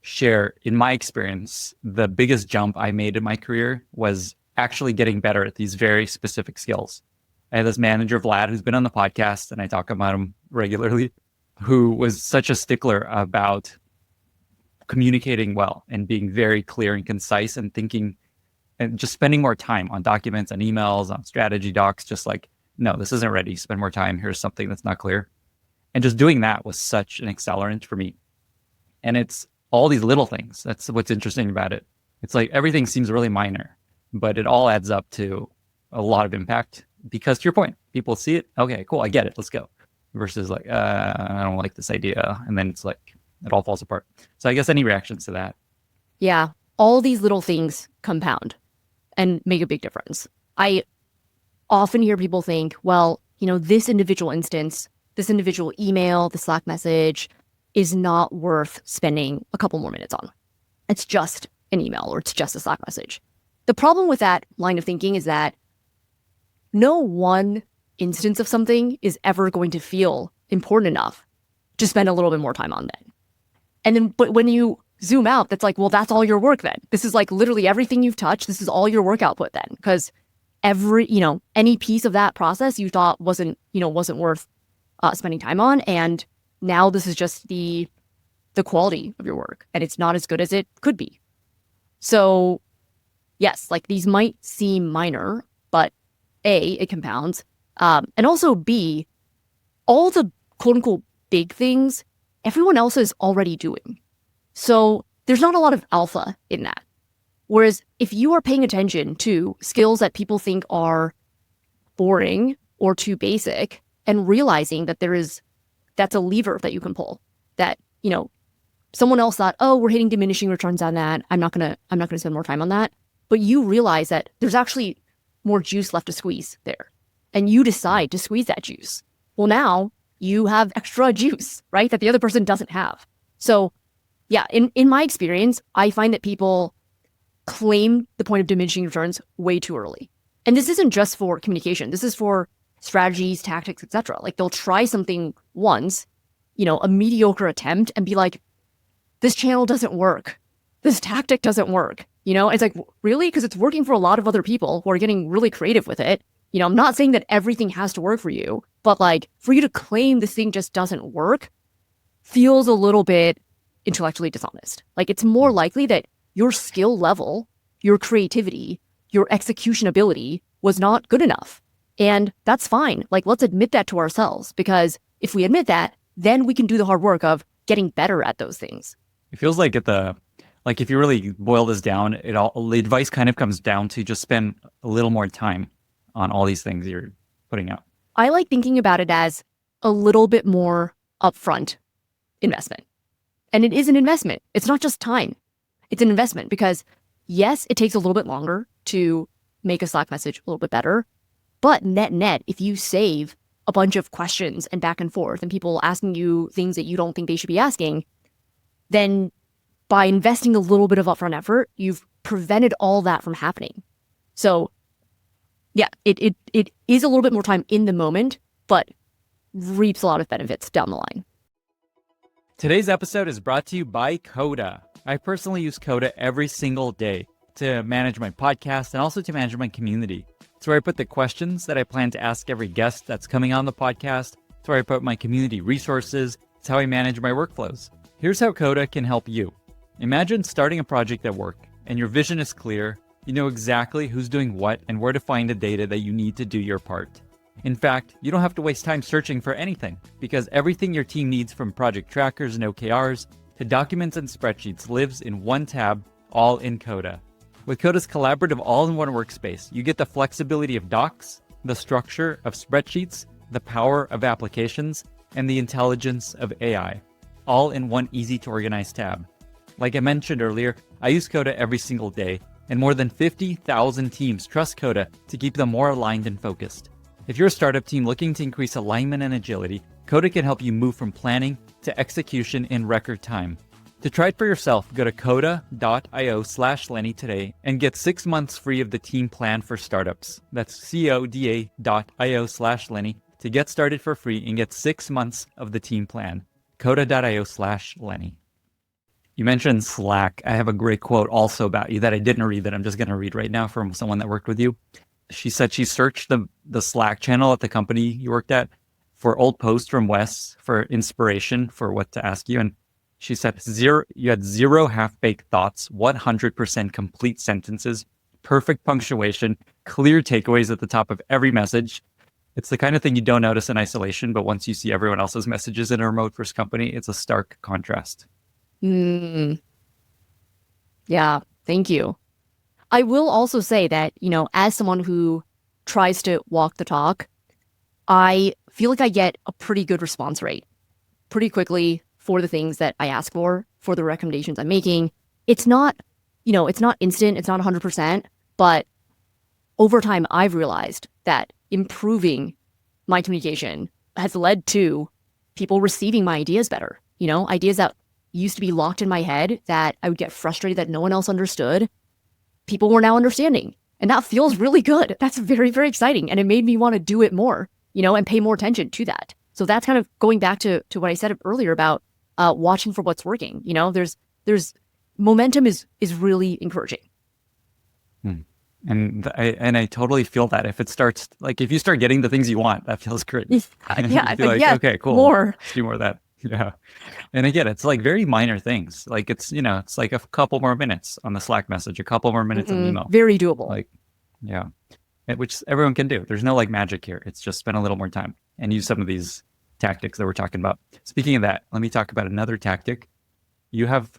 share, in my experience, the biggest jump I made in my career was actually getting better at these very specific skills. I had this manager, Vlad, who's been on the podcast, and I talk about him regularly, who was such a stickler about communicating well and being very clear and concise and thinking and just spending more time on documents and emails, on strategy docs, just like, no, this isn't ready. Spend more time. Here's something that's not clear. And just doing that was such an accelerant for me. And it's all these little things. That's what's interesting about it. It's like everything seems really minor, but it all adds up to a lot of impact because, to your point, people see it. Okay, cool. I get it. Let's go. Versus like, I don't like this idea. And then it's like, it all falls apart. So I guess any reactions to that? Yeah. All these little things compound and make a big difference. I often hear people think, well, this individual instance, this individual email, the Slack message is not worth spending a couple more minutes on. It's just an email or it's just a Slack message. The problem with that line of thinking is that no one instance of something is ever going to feel important enough to spend a little bit more time on that. And then, but when you zoom out, that's like, well, that's all your work then. This is like literally everything you've touched. This is all your work output then. Because any piece of that process you thought wasn't worth spending time on. And now this is just the quality of your work. And it's not as good as it could be. So yes, like these might seem minor, but A, it compounds. And also B, all the quote unquote big things, everyone else is already doing. So there's not a lot of alpha in that. Whereas if you are paying attention to skills that people think are boring or too basic and realizing that that's a lever that you can pull, that, someone else thought, oh, we're hitting diminishing returns on that. I'm not gonna spend more time on that. But you realize that there's actually more juice left to squeeze there. And you decide to squeeze that juice. Well, now you have extra juice, right? That the other person doesn't have. So yeah, in my experience, I find that people claim the point of diminishing returns way too early. And this isn't just for communication. This is for strategies, tactics, etc. Like they'll try something once, a mediocre attempt and be like, this channel doesn't work. This tactic doesn't work. It's like, really? Because it's working for a lot of other people who are getting really creative with it. I'm not saying that everything has to work for you, but like for you to claim this thing just doesn't work feels a little bit intellectually dishonest. Like it's more likely that your skill level, your creativity, your execution ability was not good enough. And that's fine. Like let's admit that to ourselves, because if we admit that, then we can do the hard work of getting better at those things. It feels like if you really boil this down, the advice kind of comes down to just spend a little more time on all these things you're putting out. I like thinking about it as a little bit more upfront investment. And it is an investment. It's not just time. It's an investment because yes, it takes a little bit longer to make a Slack message a little bit better, but net, if you save a bunch of questions and back and forth and people asking you things that you don't think they should be asking, then by investing a little bit of upfront effort, you've prevented all that from happening. So yeah, it is a little bit more time in the moment, but reaps a lot of benefits down the line. Today's episode is brought to you by Coda. I personally use Coda every single day to manage my podcast and also to manage my community. It's where I put the questions that I plan to ask every guest that's coming on the podcast. It's where I put my community resources. It's how I manage my workflows. Here's how Coda can help you. Imagine starting a project at work and your vision is clear. You know exactly who's doing what and where to find the data that you need to do your part. In fact, you don't have to waste time searching for anything, because everything your team needs, from project trackers and OKRs to documents and spreadsheets, lives in one tab, all in Coda. With Coda's collaborative all-in-one workspace, you get the flexibility of docs, the structure of spreadsheets, the power of applications, and the intelligence of AI, all in one easy-to-organize tab. Like I mentioned earlier, I use Coda every single day, and more than 50,000 teams trust Coda to keep them more aligned and focused. If you're a startup team looking to increase alignment and agility, Coda can help you move from planning to execution in record time. To try it for yourself, go to coda.io/Lenny today and get 6 months free of the team plan for startups. That's coda.io/Lenny to get started for free and get 6 months of the team plan. Coda.io/Lenny. You mentioned Slack. I have a great quote also about you that I didn't read that I'm just going to read right now from someone that worked with you. She said she searched the Slack channel at the company you worked at for old posts from Wes for inspiration for what to ask you. And she said you had zero half-baked thoughts, 100% complete sentences, perfect punctuation, clear takeaways at the top of every message. It's the kind of thing you don't notice in isolation, but once you see everyone else's messages in a remote first company, it's a stark contrast. Yeah, thank you. I will also say that, as someone who tries to walk the talk, I feel like I get a pretty good response rate pretty quickly for the things that I ask for the recommendations I'm making. It's not, it's not instant, it's not 100%, but over time, I've realized that improving my communication has led to people receiving my ideas better. Ideas that used to be locked in my head that I would get frustrated that no one else understood. People were now understanding. And that feels really good. That's very, very exciting. And it made me want to do it more, and pay more attention to that. So that's kind of going back to what I said earlier about watching for what's working. There's momentum is really encouraging. And I totally feel that if you start getting the things you want, that feels great. Yeah. Okay, cool. More. Let's do more of that. Yeah. And again, it's like very minor things. Like it's like a couple more minutes on the Slack message, a couple more minutes on email. Very doable. Which everyone can do. There's no magic here. It's just spend a little more time and use some of these tactics that we're talking about. Speaking of that, let me talk about another tactic. You have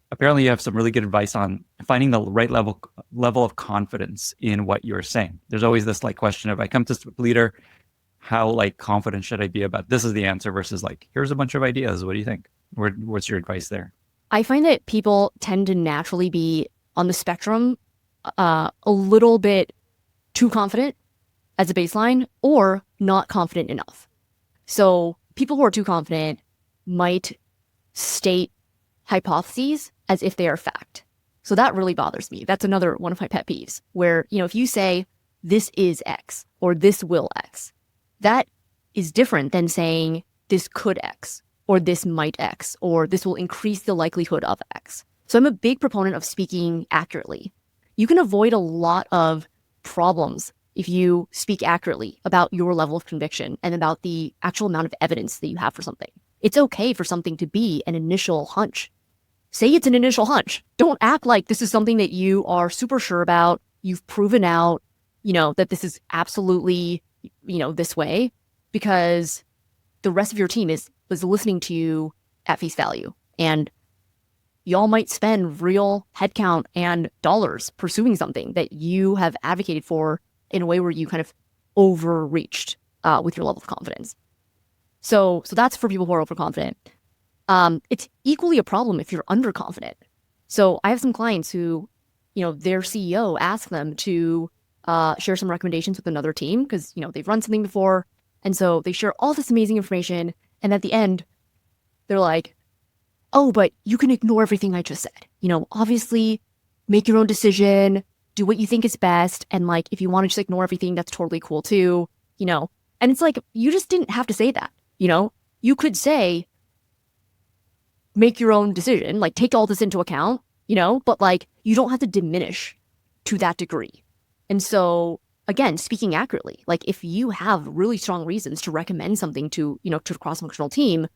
some really good advice on finding the right level of confidence in what you're saying. There's always this question of, I come to a leader, how confident should I be about this is the answer versus here's a bunch of ideas. What do you think? What's your advice there? I find that people tend to naturally be on the spectrum a little bit too confident as a baseline or not confident enough. So people who are too confident might state hypotheses as if they are fact. So that really bothers me. That's another one of my pet peeves where, if you say this is X or this will X, that is different than saying this could X or this might X or this will increase the likelihood of X. So I'm a big proponent of speaking accurately. You can avoid a lot of problems if you speak accurately about your level of conviction and about the actual amount of evidence that you have for something. It's okay for something to be an initial hunch. Say it's an initial hunch. Don't act like this is something that you are super sure about. You've proven out, that this is absolutely, this way, because the rest of your team is listening to you at face value. And y'all might spend real headcount and dollars pursuing something that you have advocated for in a way where you kind of overreached with your level of confidence. So that's for people who are overconfident. It's equally a problem if you're underconfident. So I have some clients who, their CEO asked them to share some recommendations with another team because, they've run something before. And so they share all this amazing information. And at the end, they're like, oh, but you can ignore everything I just said. Obviously make your own decision, do what you think is best. And if you want to just ignore everything, that's totally cool too, And it's you just didn't have to say that, You could say, make your own decision, take all this into account, but you don't have to diminish to that degree. And so again, speaking accurately, if you have really strong reasons to recommend something to a cross-functional team,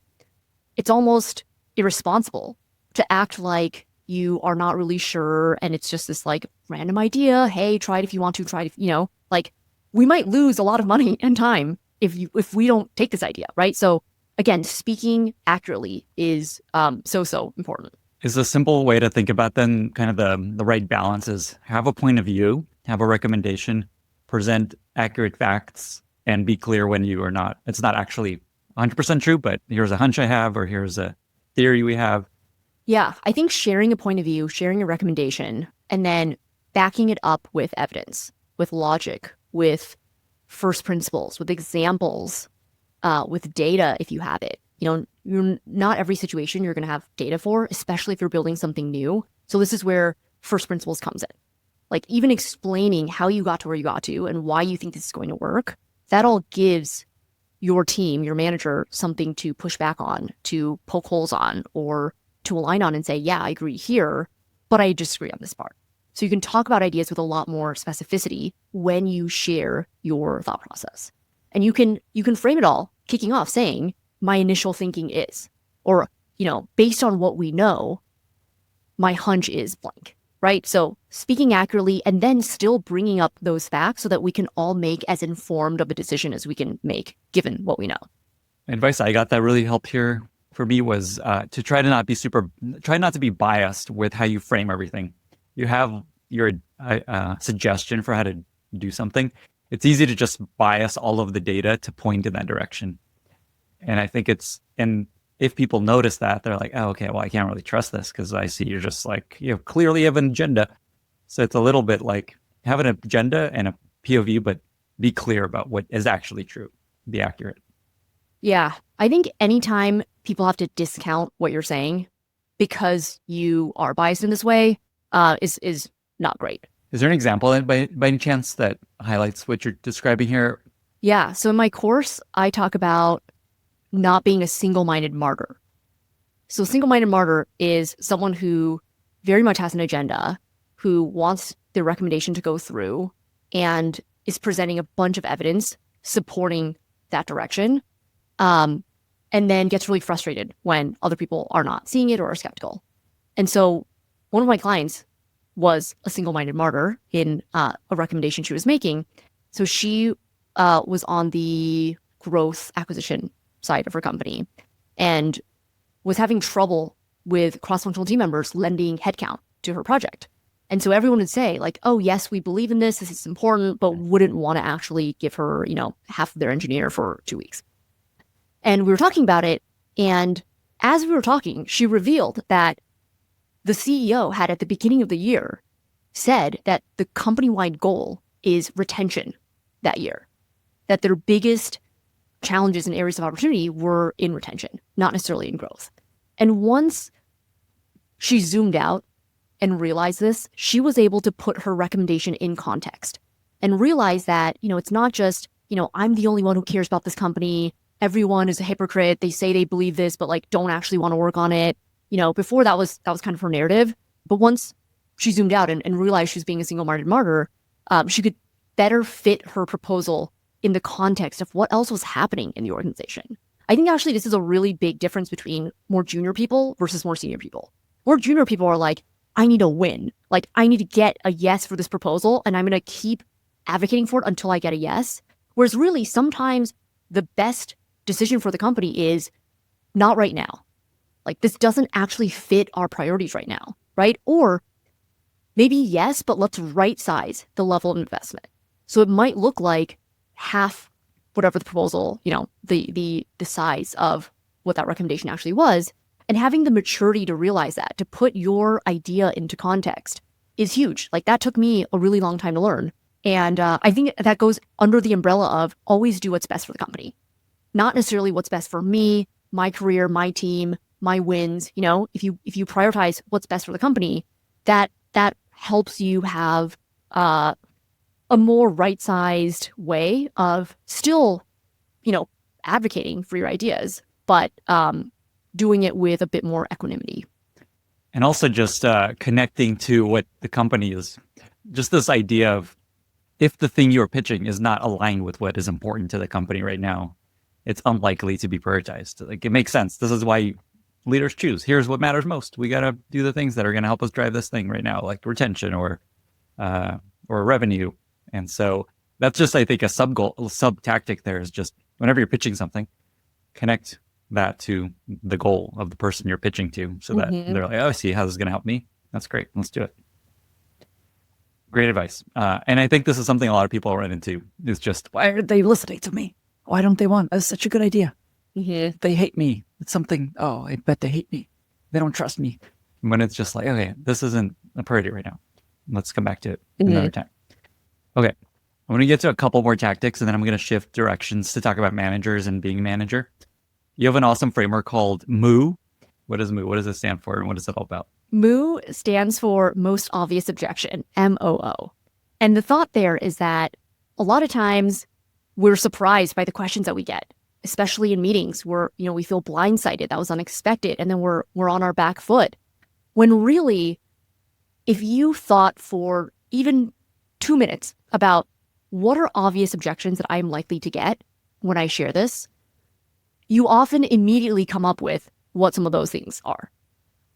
it's almost irresponsible to act like you are not really sure and it's just this random idea. Hey, try it if you want to, try it if, we might lose a lot of money and time if we don't take this idea, right? So again, speaking accurately is so important. Is a simple way to think about then kind of the right balance is have a point of view, have a recommendation, present accurate facts, and be clear when you are not. It's not actually 100% true, but here's a hunch I have, or here's a theory we have. Yeah, I think sharing a point of view, sharing a recommendation, and then backing it up with evidence, with logic, with first principles, with examples, with data if you have it. Not every situation you're going to have data for, especially if you're building something new. So this is where first principles comes in. Like even explaining how you got to where you got to and why you think this is going to work, that all gives your team, your manager, something to push back on, to poke holes on, or to align on and say, yeah, I agree here, but I disagree on this part. So you can talk about ideas with a lot more specificity when you share your thought process. And you can frame it all kicking off saying, my initial thinking is, or, based on what we know, my hunch is blank, right? So speaking accurately and then still bringing up those facts so that we can all make as informed of a decision as we can make given what we know. Advice I got that really helped here for me was to try not to be biased with how you frame everything. You have your suggestion for how to do something. It's easy to just bias all of the data to point in that direction. And I think if people notice that, they're like, oh, okay, well, I can't really trust this because I see you're just like, you clearly have an agenda. So it's a little bit like have an agenda and a POV, but be clear about what is actually true, be accurate. Yeah, I think anytime people have to discount what you're saying because you are biased in this way is not great. Is there an example by any chance that highlights what you're describing here? Yeah, so in my course, I talk about not being a single-minded martyr. So a single-minded martyr is someone who very much has an agenda, who wants their recommendation to go through and is presenting a bunch of evidence supporting that direction, and then gets really frustrated when other people are not seeing it or are skeptical. And so one of my clients was a single-minded martyr in a recommendation she was making. So she was on the growth acquisition side of her company and was having trouble with cross-functional team members lending headcount to her project. And so everyone would say like, oh, yes, we believe in this is important, but wouldn't want to actually give her, half of their engineer for 2 weeks. And we were talking about it. And as we were talking, she revealed that the CEO had at the beginning of the year said that the company-wide goal is retention that year, that their biggest challenges and areas of opportunity were in retention, not necessarily in growth. And once she zoomed out and realized this, she was able to put her recommendation in context and realize that, it's not just, I'm the only one who cares about this company. Everyone is a hypocrite. They say they believe this, but don't actually want to work on it. Before that was kind of her narrative. But once she zoomed out and realized she was being a single-minded martyr, she could better fit her proposal in the context of what else was happening in the organization. I think actually this is a really big difference between more junior people versus more senior people. More junior people are like, I need a win. I need to get a yes for this proposal, and I'm going to keep advocating for it until I get a yes. Whereas really, sometimes the best decision for the company is not right now. This doesn't actually fit our priorities right now, right? Or maybe yes, but let's right size the level of investment. So it might look like half whatever the proposal, the size of what that recommendation actually was. And having the maturity to realize that, to put your idea into context is huge. That took me a really long time to learn. And I think that goes under the umbrella of always do what's best for the company. Not necessarily what's best for me, my career, my team, my wins. If you prioritize what's best for the company, that helps you have a more right-sized way of still, advocating for your ideas, but doing it with a bit more equanimity. And also just connecting to what the company is, just this idea of if the thing you're pitching is not aligned with what is important to the company right now, it's unlikely to be prioritized. It makes sense. This is why leaders choose. Here's what matters most. We got to do the things that are going to help us drive this thing right now, like retention or revenue. And so that's just, I think, a sub tactic there is just whenever you're pitching something, connect that to the goal of the person you're pitching to so that they're like, oh, I see how this is going to help me. That's great. Let's do it. Great advice. And I think this is something a lot of people run into is just, why aren't they listening to me? Why don't they want? That's such a good idea. They hate me. It's something, oh, I bet they hate me. They don't trust me. When it's just like, okay, this isn't a priority right now. Let's come back to it another time. Okay. I'm going to get to a couple more tactics, and then I'm going to shift directions to talk about managers and being a manager. You have an awesome framework called MOO. What is MOO? What does it stand for, and what is it all about? MOO stands for most obvious objection, MOO. And the thought there is that a lot of times we're surprised by the questions that we get, especially in meetings where, we feel blindsided. That was unexpected. And then we're on our back foot. When really, if you thought for even 2 minutes about what are obvious objections that I'm likely to get when I share this, you often immediately come up with what some of those things are.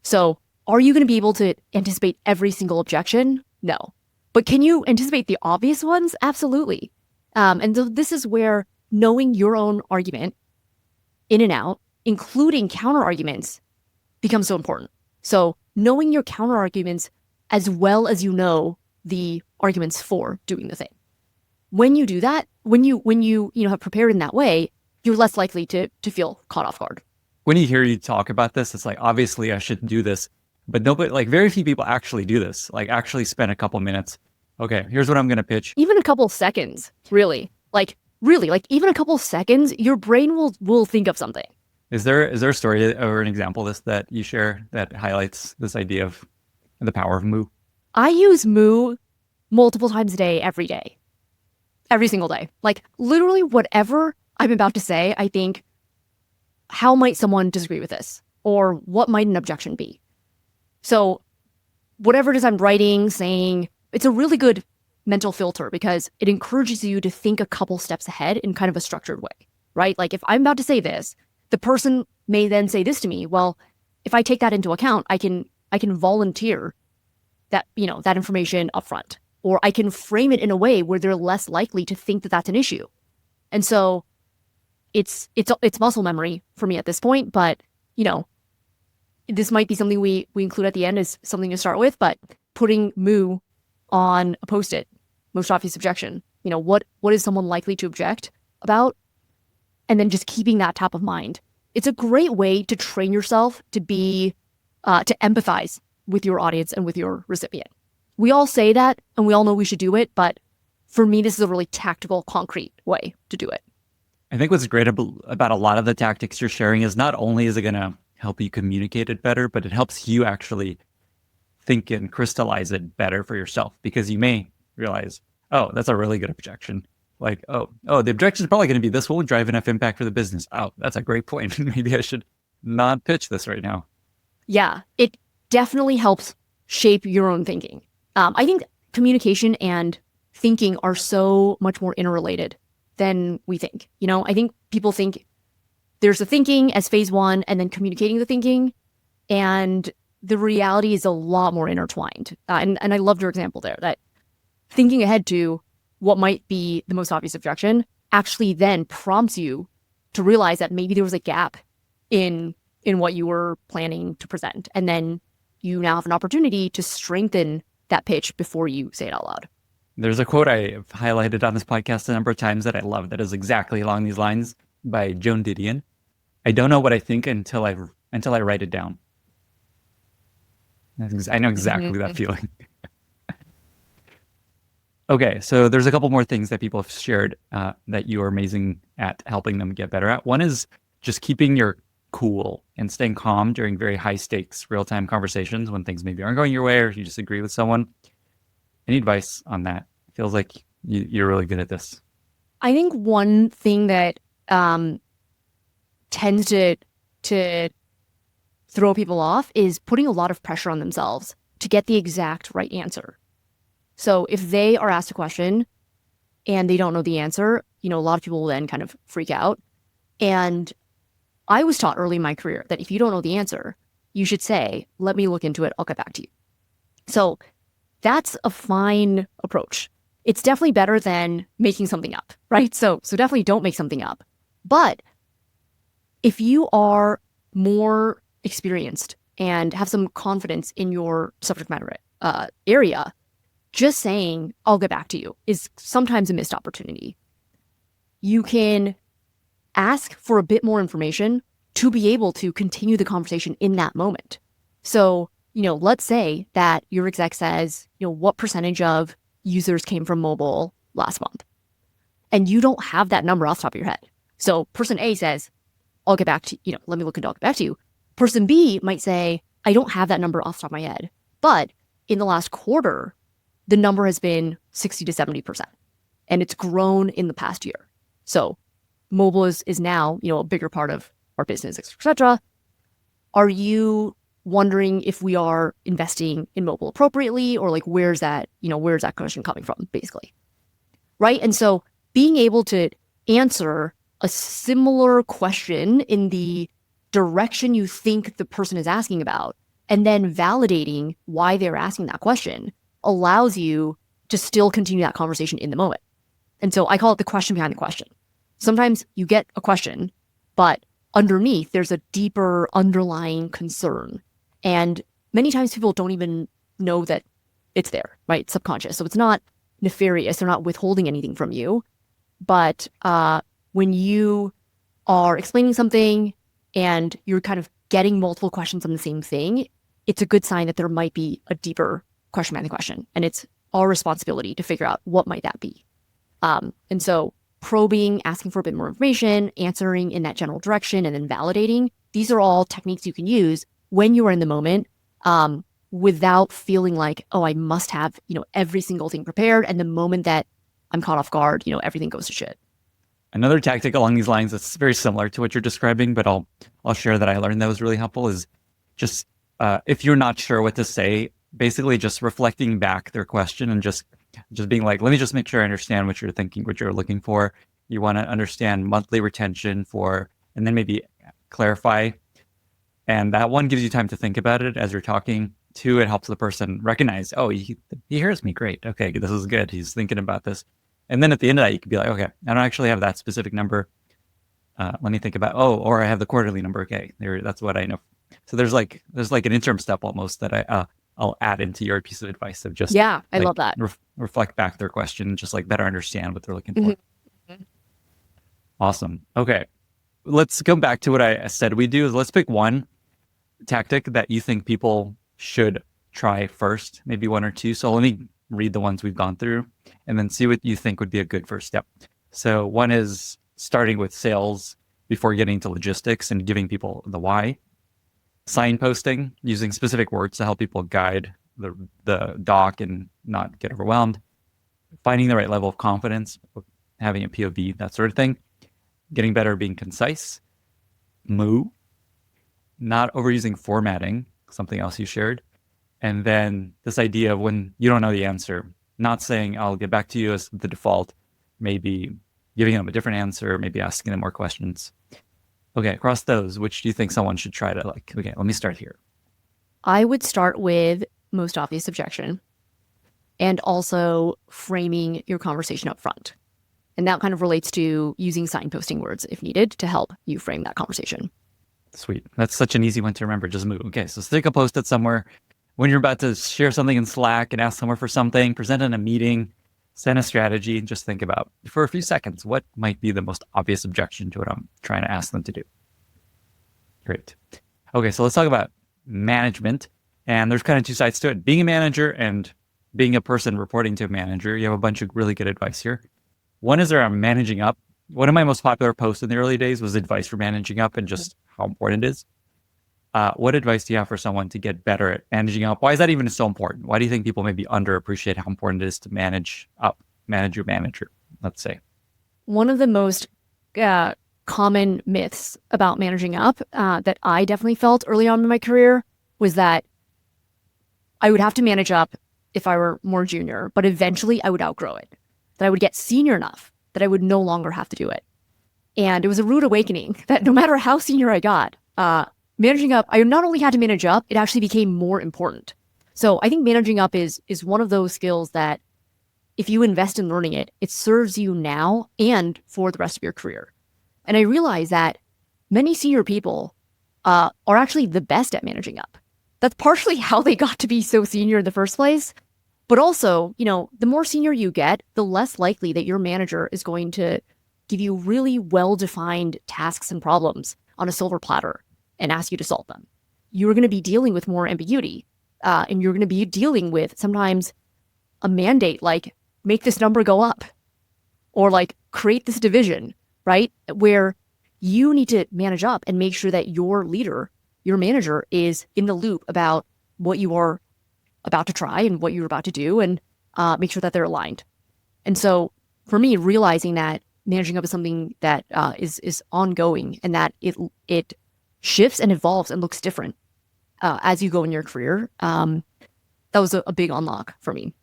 So are you going to be able to anticipate every single objection? No. But can you anticipate the obvious ones? Absolutely. And so this is where knowing your own argument in and out, including counter arguments, becomes so important. So knowing your counter arguments as well as you know the arguments for doing the thing. When you do that, when you have prepared in that way, you're less likely to feel caught off guard. When you hear you talk about this, it's like, obviously I should do this, but nobody, like very few people actually do this, like actually spend a couple minutes. Okay, here's what I'm going to pitch. Even a couple seconds, really, like even a couple seconds, your brain will think of something. Is there a story or an example of this that you share that highlights this idea of the power of MOO? I use MOO multiple times a day, every day. Every single day. Like literally whatever I'm about to say, I think, how might someone disagree with this? Or what might an objection be? So whatever it is I'm writing, saying, it's a really good mental filter because it encourages you to think a couple steps ahead in kind of a structured way, right? Like if I'm about to say this, the person may then say this to me. Well, if I take that into account, I can volunteer that, that information up front. Or I can frame it in a way where they're less likely to think that that's an issue. And so it's muscle memory for me at this point, but this might be something we include at the end as something to start with, but putting MOO on a Post-it, most obvious objection, what is someone likely to object about? And then just keeping that top of mind. It's a great way to train yourself to be, to empathize with your audience and with your recipient. We all say that and we all know we should do it, but for me, this is a really tactical, concrete way to do it. I think what's great about a lot of the tactics you're sharing is not only is it going to help you communicate it better, but it helps you actually think and crystallize it better for yourself because you may realize, oh, that's a really good objection. Like, oh, the objection is probably going to be this won't drive enough impact for the business. Oh, that's a great point. Maybe I should not pitch this right now. Yeah, it definitely helps shape your own thinking. I think communication and thinking are so much more interrelated than we think. I think people think there's the thinking as phase one and then communicating the thinking. And the reality is a lot more intertwined. And I loved your example there that thinking ahead to what might be the most obvious objection actually then prompts you to realize that maybe there was a gap in what you were planning to present. And then you now have an opportunity to strengthen that pitch before you say it out loud. There's a quote I've highlighted on this podcast a number of times that I love that is exactly along these lines by Joan Didion. I don't know what I think until I write it down. I know exactly that feeling. Okay, so there's a couple more things that people have shared that you are amazing at helping them get better at. One is just keeping your cool and staying calm during very high stakes real-time conversations when things maybe aren't going your way or you disagree with someone. Any advice on that? It feels like you're really good at this. I think one thing that tends to throw people off is putting a lot of pressure on themselves to get the exact right answer. So if they are asked a question and they don't know the answer, a lot of people will then kind of freak out. And I was taught early in my career that if you don't know the answer, you should say, let me look into it. I'll get back to you. So that's a fine approach. It's definitely better than making something up, right? So definitely don't make something up. But if you are more experienced and have some confidence in your subject matter area, just saying, I'll get back to you is sometimes a missed opportunity. You can ask for a bit more information to be able to continue the conversation in that moment. So, let's say that your exec says, what percentage of users came from mobile last month? And you don't have that number off the top of your head. So person A says, I'll get back to you, let me look into, I'll get back to you. Person B might say, I don't have that number off the top of my head, but in the last quarter, the number has been 60 to 70%, and it's grown in the past year. So mobile is now, a bigger part of our business, et cetera. Are you wondering if we are investing in mobile appropriately, or like, where's that question coming from, basically? Right. And so being able to answer a similar question in the direction you think the person is asking about, and then validating why they're asking that question, allows you to still continue that conversation in the moment. And so I call it the question behind the question. Sometimes you get a question, but underneath there's a deeper underlying concern. And many times people don't even know that it's there, right? It's subconscious. So it's not nefarious. They're not withholding anything from you. But when you are explaining something and you're kind of getting multiple questions on the same thing, it's a good sign that there might be a deeper question behind the question. And it's our responsibility to figure out what might that be. And so probing, asking for a bit more information, answering in that general direction, and then validating, these are all techniques you can use when you are in the moment, without feeling like, oh, I must have, every single thing prepared. And the moment that I'm caught off guard, everything goes to shit. Another tactic along these lines that's very similar to what you're describing, but I'll share that I learned that was really helpful, is just if you're not sure what to say, basically just reflecting back their question and just being like, let me just make sure I understand what you're thinking, what you're looking for. You want to understand monthly retention and then maybe clarify. And that one gives you time to think about it as you're talking. Two, it helps the person recognize, oh, he hears me. Great. Okay, this is good. He's thinking about this. And then at the end of that, you could be like, okay, I don't actually have that specific number. Let me think about, or I have the quarterly number. Okay, that's what I know. So there's like an interim step almost that I'll add into your piece of advice of just, I love that. Reflect back their question, just like better understand what they're looking for. Mm-hmm. Awesome. Okay, let's go back to what I said we do. Is let's pick one tactic that you think people should try first, maybe one or two. So let me read the ones we've gone through and then see what you think would be a good first step. So one is starting with sales before getting to logistics and giving people the why. Signposting, using specific words to help people guide the doc and not get overwhelmed. Finding the right level of confidence, having a POV, that sort of thing. Getting better at being concise. Moo. Not overusing formatting, something else you shared. And then this idea of when you don't know the answer, not saying I'll get back to you as the default, maybe giving them a different answer, maybe asking them more questions. Okay, across those, which do you think someone should try to okay, let me start here. I would start with most obvious objection and also framing your conversation up front. And that kind of relates to using signposting words if needed to help you frame that conversation. Sweet. That's such an easy one to remember. Just move. Okay, so stick a post-it somewhere. When you're about to share something in Slack and ask someone for something, present in a meeting, send a strategy, and just think about, for a few seconds, what might be the most obvious objection to what I'm trying to ask them to do. Great. Okay, so let's talk about management. And there's kind of two sides to it. Being a manager and being a person reporting to a manager. You have a bunch of really good advice here. One is around managing up. One of my most popular posts in the early days was advice for managing up and just how important it is. What advice do you have for someone to get better at managing up? Why is that even so important? Why do you think people maybe underappreciate how important it is to manage your manager, let's say? One of the most common myths about managing up that I definitely felt early on in my career was that I would have to manage up if I were more junior, but eventually I would outgrow it, that I would get senior enough that I would no longer have to do it. And it was a rude awakening that no matter how senior I got, managing up, I not only had to manage up, it actually became more important. So I think managing up is one of those skills that if you invest in learning it, it serves you now and for the rest of your career. And I realized that many senior people are actually the best at managing up. That's partially how they got to be so senior in the first place. But also, the more senior you get, the less likely that your manager is going to give you really well-defined tasks and problems on a silver platter and ask you to solve them. You're going to be dealing with more ambiguity, and you're going to be dealing with sometimes a mandate like make this number go up or like create this division, right? Where you need to manage up and make sure that your leader, your manager, is in the loop about what you are about to try and what you're about to do, and make sure that they're aligned. And so for me, realizing that managing up is something that is ongoing and that it shifts and evolves and looks different as you go in your career, that was a big unlock for me.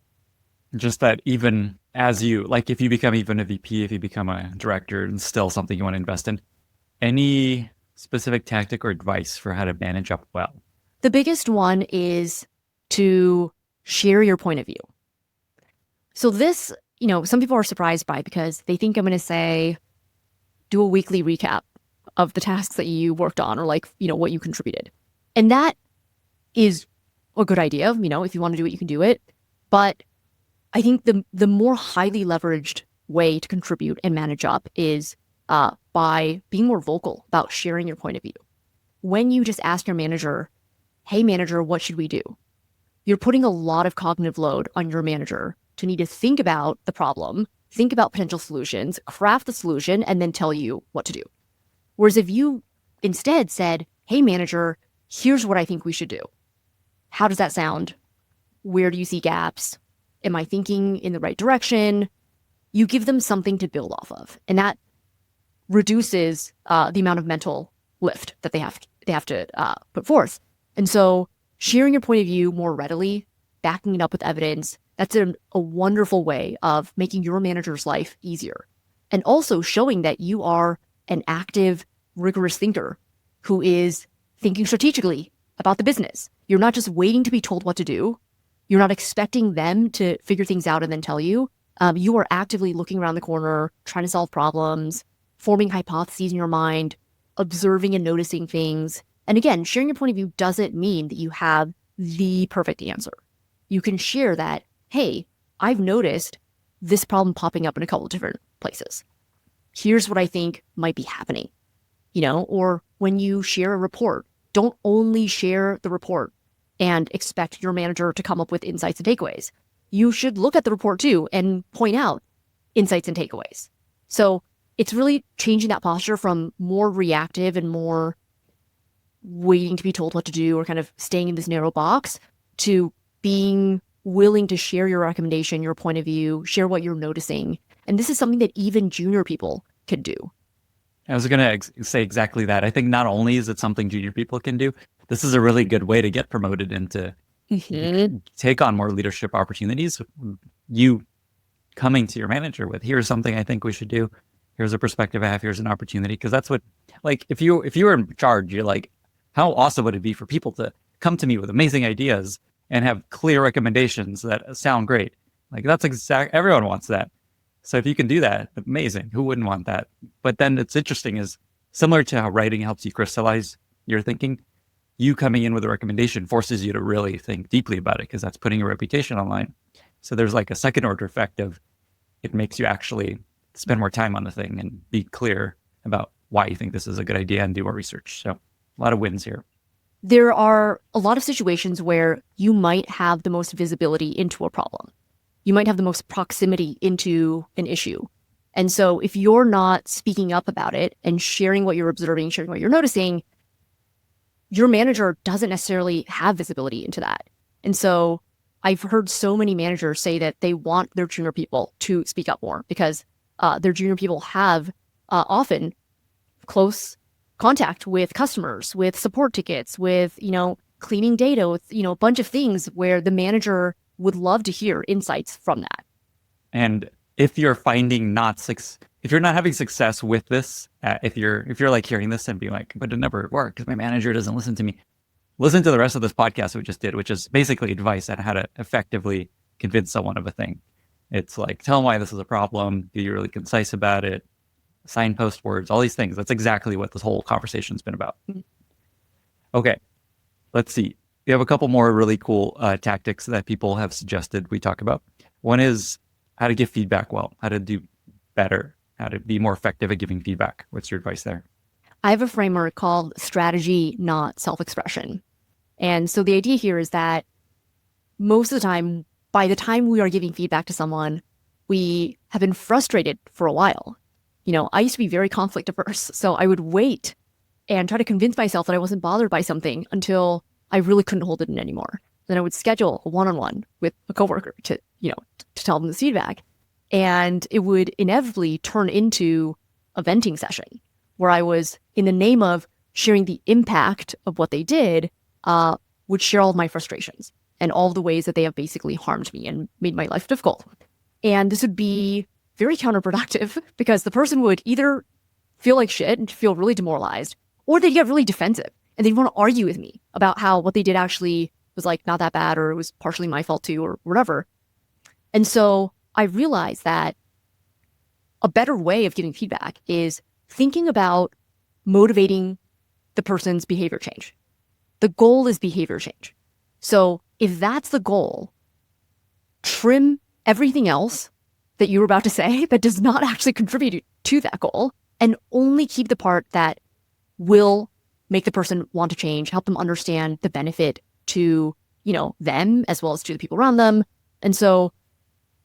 Just that even as you, like if you become even a VP, if you become a director and still something you want to invest in, any specific tactic or advice for how to manage up well? The biggest one is to share your point of view. So this, some people are surprised by because they think I'm going to say, do a weekly recap of the tasks that you worked on or what you contributed. And that is a good idea. If you want to do it, you can do it. But I think the more highly leveraged way to contribute and manage up is by being more vocal about sharing your point of view. When you just ask your manager, hey manager, what should we do? You're putting a lot of cognitive load on your manager to need to think about the problem, think about potential solutions, craft the solution, and then tell you what to do. Whereas if you instead said, hey manager, here's what I think we should do. How does that sound? Where do you see gaps? Am I thinking in the right direction? You give them something to build off of. And that reduces the amount of mental lift that they have to put forth. And so sharing your point of view more readily, backing it up with evidence, that's a wonderful way of making your manager's life easier. And also showing that you are an active, rigorous thinker who is thinking strategically about the business. You're not just waiting to be told what to do. You're not expecting them to figure things out and then tell you. You are actively looking around the corner, trying to solve problems, forming hypotheses in your mind, observing and noticing things. And again, sharing your point of view doesn't mean that you have the perfect answer. You can share that, hey, I've noticed this problem popping up in a couple of different places. Here's what I think might be happening. Or when you share a report, don't only share the report and expect your manager to come up with insights and takeaways. You should look at the report too and point out insights and takeaways. So it's really changing that posture from more reactive and more waiting to be told what to do or kind of staying in this narrow box to being willing to share your recommendation, your point of view, share what you're noticing. And this is something that even junior people can do. I was going to say exactly that. I think not only is it something junior people can do, this is a really good way to get promoted and to take on more leadership opportunities. You coming to your manager with, here's something I think we should do. Here's a perspective I have. Here's an opportunity. Because that's what, like, if you were in charge, you're like, how awesome would it be for people to come to me with amazing ideas and have clear recommendations that sound great? Like everyone wants that. So if you can do that, amazing. Who wouldn't want that? But then it's interesting is similar to how writing helps you crystallize your thinking. You coming in with a recommendation forces you to really think deeply about it because that's putting your reputation online. So there's like a second order effect of it makes you actually spend more time on the thing and be clear about why you think this is a good idea and do more research. So a lot of wins here. There are a lot of situations where you might have the most visibility into a problem. You might have the most proximity into an issue. And so if you're not speaking up about it and sharing what you're observing, sharing what you're noticing, your manager doesn't necessarily have visibility into that. And so I've heard so many managers say that they want their junior people to speak up more because their junior people have often close contact with customers, with support tickets, with, cleaning data, with, a bunch of things where the manager would love to hear insights from that. And if you're finding if you're not having success with this, if you're like hearing this and being like, but it never worked because my manager doesn't listen to me, listen to the rest of this podcast we just did, which is basically advice on how to effectively convince someone of a thing. It's like, tell them why this is a problem, be really concise about it, signpost words, all these things. That's exactly what this whole conversation's been about. Okay, let's see. We have a couple more really cool tactics that people have suggested we talk about. One is how to give feedback well, how to do better, how to be more effective at giving feedback. What's your advice there? I have a framework called strategy, not self-expression. And so the idea here is that most of the time, by the time we are giving feedback to someone, we have been frustrated for a while. I used to be very conflict averse, so I would wait and try to convince myself that I wasn't bothered by something until I really couldn't hold it in anymore. Then I would schedule a one-on-one with a coworker to tell them the feedback. And it would inevitably turn into a venting session where I was, in the name of sharing the impact of what they did, would share all of my frustrations and all of the ways that they have basically harmed me and made my life difficult. And this would be very counterproductive because the person would either feel like shit and feel really demoralized, or they'd get really defensive and they'd want to argue with me about how what they did actually was like not that bad, or it was partially my fault too, or whatever. And so I realized that a better way of giving feedback is thinking about motivating the person's behavior change. The goal is behavior change. So if that's the goal, trim everything else that you were about to say that does not actually contribute to that goal, and only keep the part that will make the person want to change, help them understand the benefit to, them as well as to the people around them. And so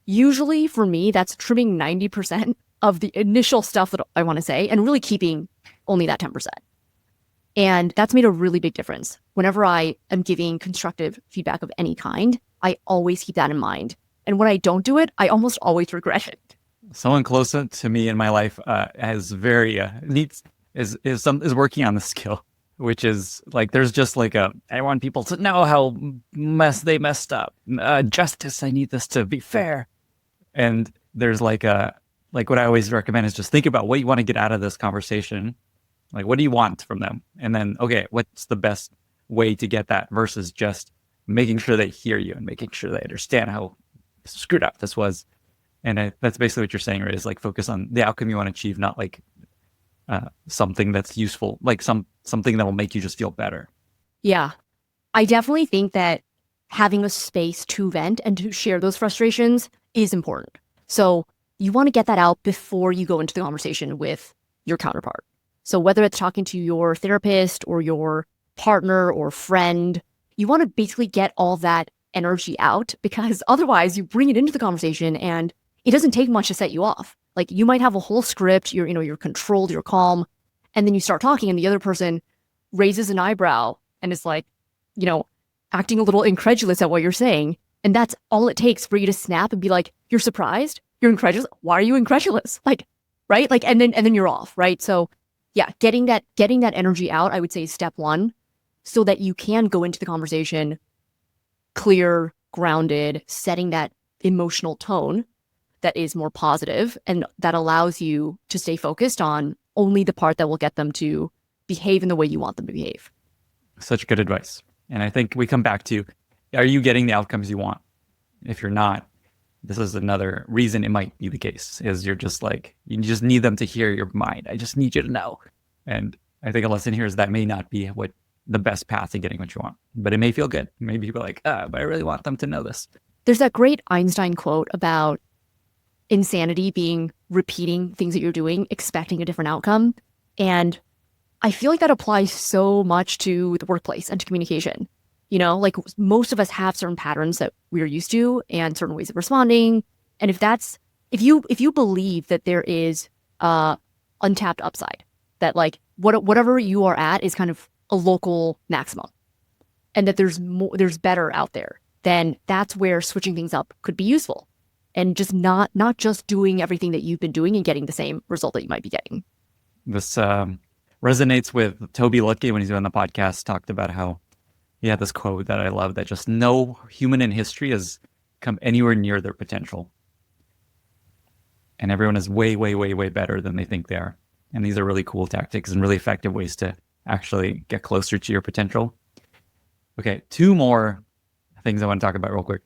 usually for me, that's trimming 90% of the initial stuff that I want to say and really keeping only that 10%. And that's made a really big difference. Whenever I am giving constructive feedback of any kind, I always keep that in mind. And when I don't do it, I almost always regret it. Someone close to me in my life has very is working on the skill, which is like there's just like I want people to know how they messed up. Justice, I need this to be fair. And there's like what I always recommend is just think about what you want to get out of this conversation. Like, what do you want from them? And then, okay, what's the best way to get that versus just making sure they hear you and making sure they understand how screwed up this was. And that's basically what you're saying, right? Is like focus on the outcome you want to achieve, not like something that's useful, like something that will make you just feel better. Yeah, I definitely think that having a space to vent and to share those frustrations is important. So you want to get that out before you go into the conversation with your counterpart. So whether it's talking to your therapist or your partner or friend, you want to basically get all that energy out, because otherwise you bring it into the conversation and it doesn't take much to set you off. Like you might have a whole script, you're controlled, you're calm, and then you start talking and the other person raises an eyebrow and is like, acting a little incredulous at what you're saying. And that's all it takes for you to snap and be like, you're surprised? You're incredulous? Why are you incredulous? Like, right? Like, and then you're off, right? So yeah, getting that energy out, I would say is step one, so that you can go into the conversation clear, grounded, setting that emotional tone that is more positive and that allows you to stay focused on only the part that will get them to behave in the way you want them to behave. Such good advice. And I think we come back to, are you getting the outcomes you want? If you're not, this is another reason it might be the case, is you're just like, you just need them to hear your mind. I just need you to know. And I think a lesson here is that may not be what the best path to getting what you want, but it may feel good. Maybe people are like, but I really want them to know this. There's that great Einstein quote about insanity being repeating things that you're doing, expecting a different outcome. And I feel like that applies so much to the workplace and to communication. Like most of us have certain patterns that we're used to and certain ways of responding. And if you believe that there is untapped upside, that like whatever you are at is kind of a local maximum, and that there's better out there, then that's where switching things up could be useful, and just not just doing everything that you've been doing and getting the same result that you might be getting. This resonates with Toby Lutke when he's on the podcast, talked about how he had this quote that I love, that just no human in history has come anywhere near their potential. And everyone is way, way, way, way better than they think they are. And these are really cool tactics and really effective ways to actually get closer to your potential. Okay, two more things I want to talk about real quick.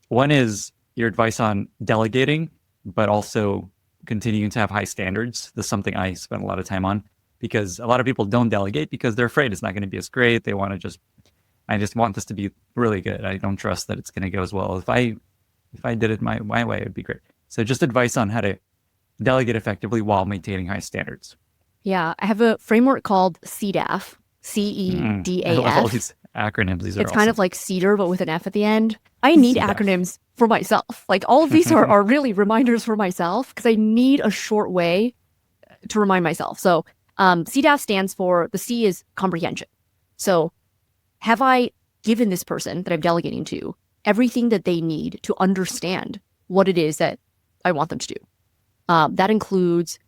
One is your advice on delegating, but also continuing to have high standards. This is something I spend a lot of time on, because a lot of people don't delegate because they're afraid it's not going to be as great. They want to I just want this to be really good. I don't trust that it's going to go as well. If I did it my way, it would be great. So just advice on how to delegate effectively while maintaining high standards. Yeah, I have a framework called CEDAF, I love all CEDAF. these acronyms. These are It's kind awesome. of like cedar, but with an F at the end. I need CEDAF. acronyms for myself. Like all of these are really reminders for myself because I need a short way to remind myself. So CEDAF stands for, the C is comprehension. So have I given this person that I'm delegating to everything that they need to understand what it is that I want them to do? That includes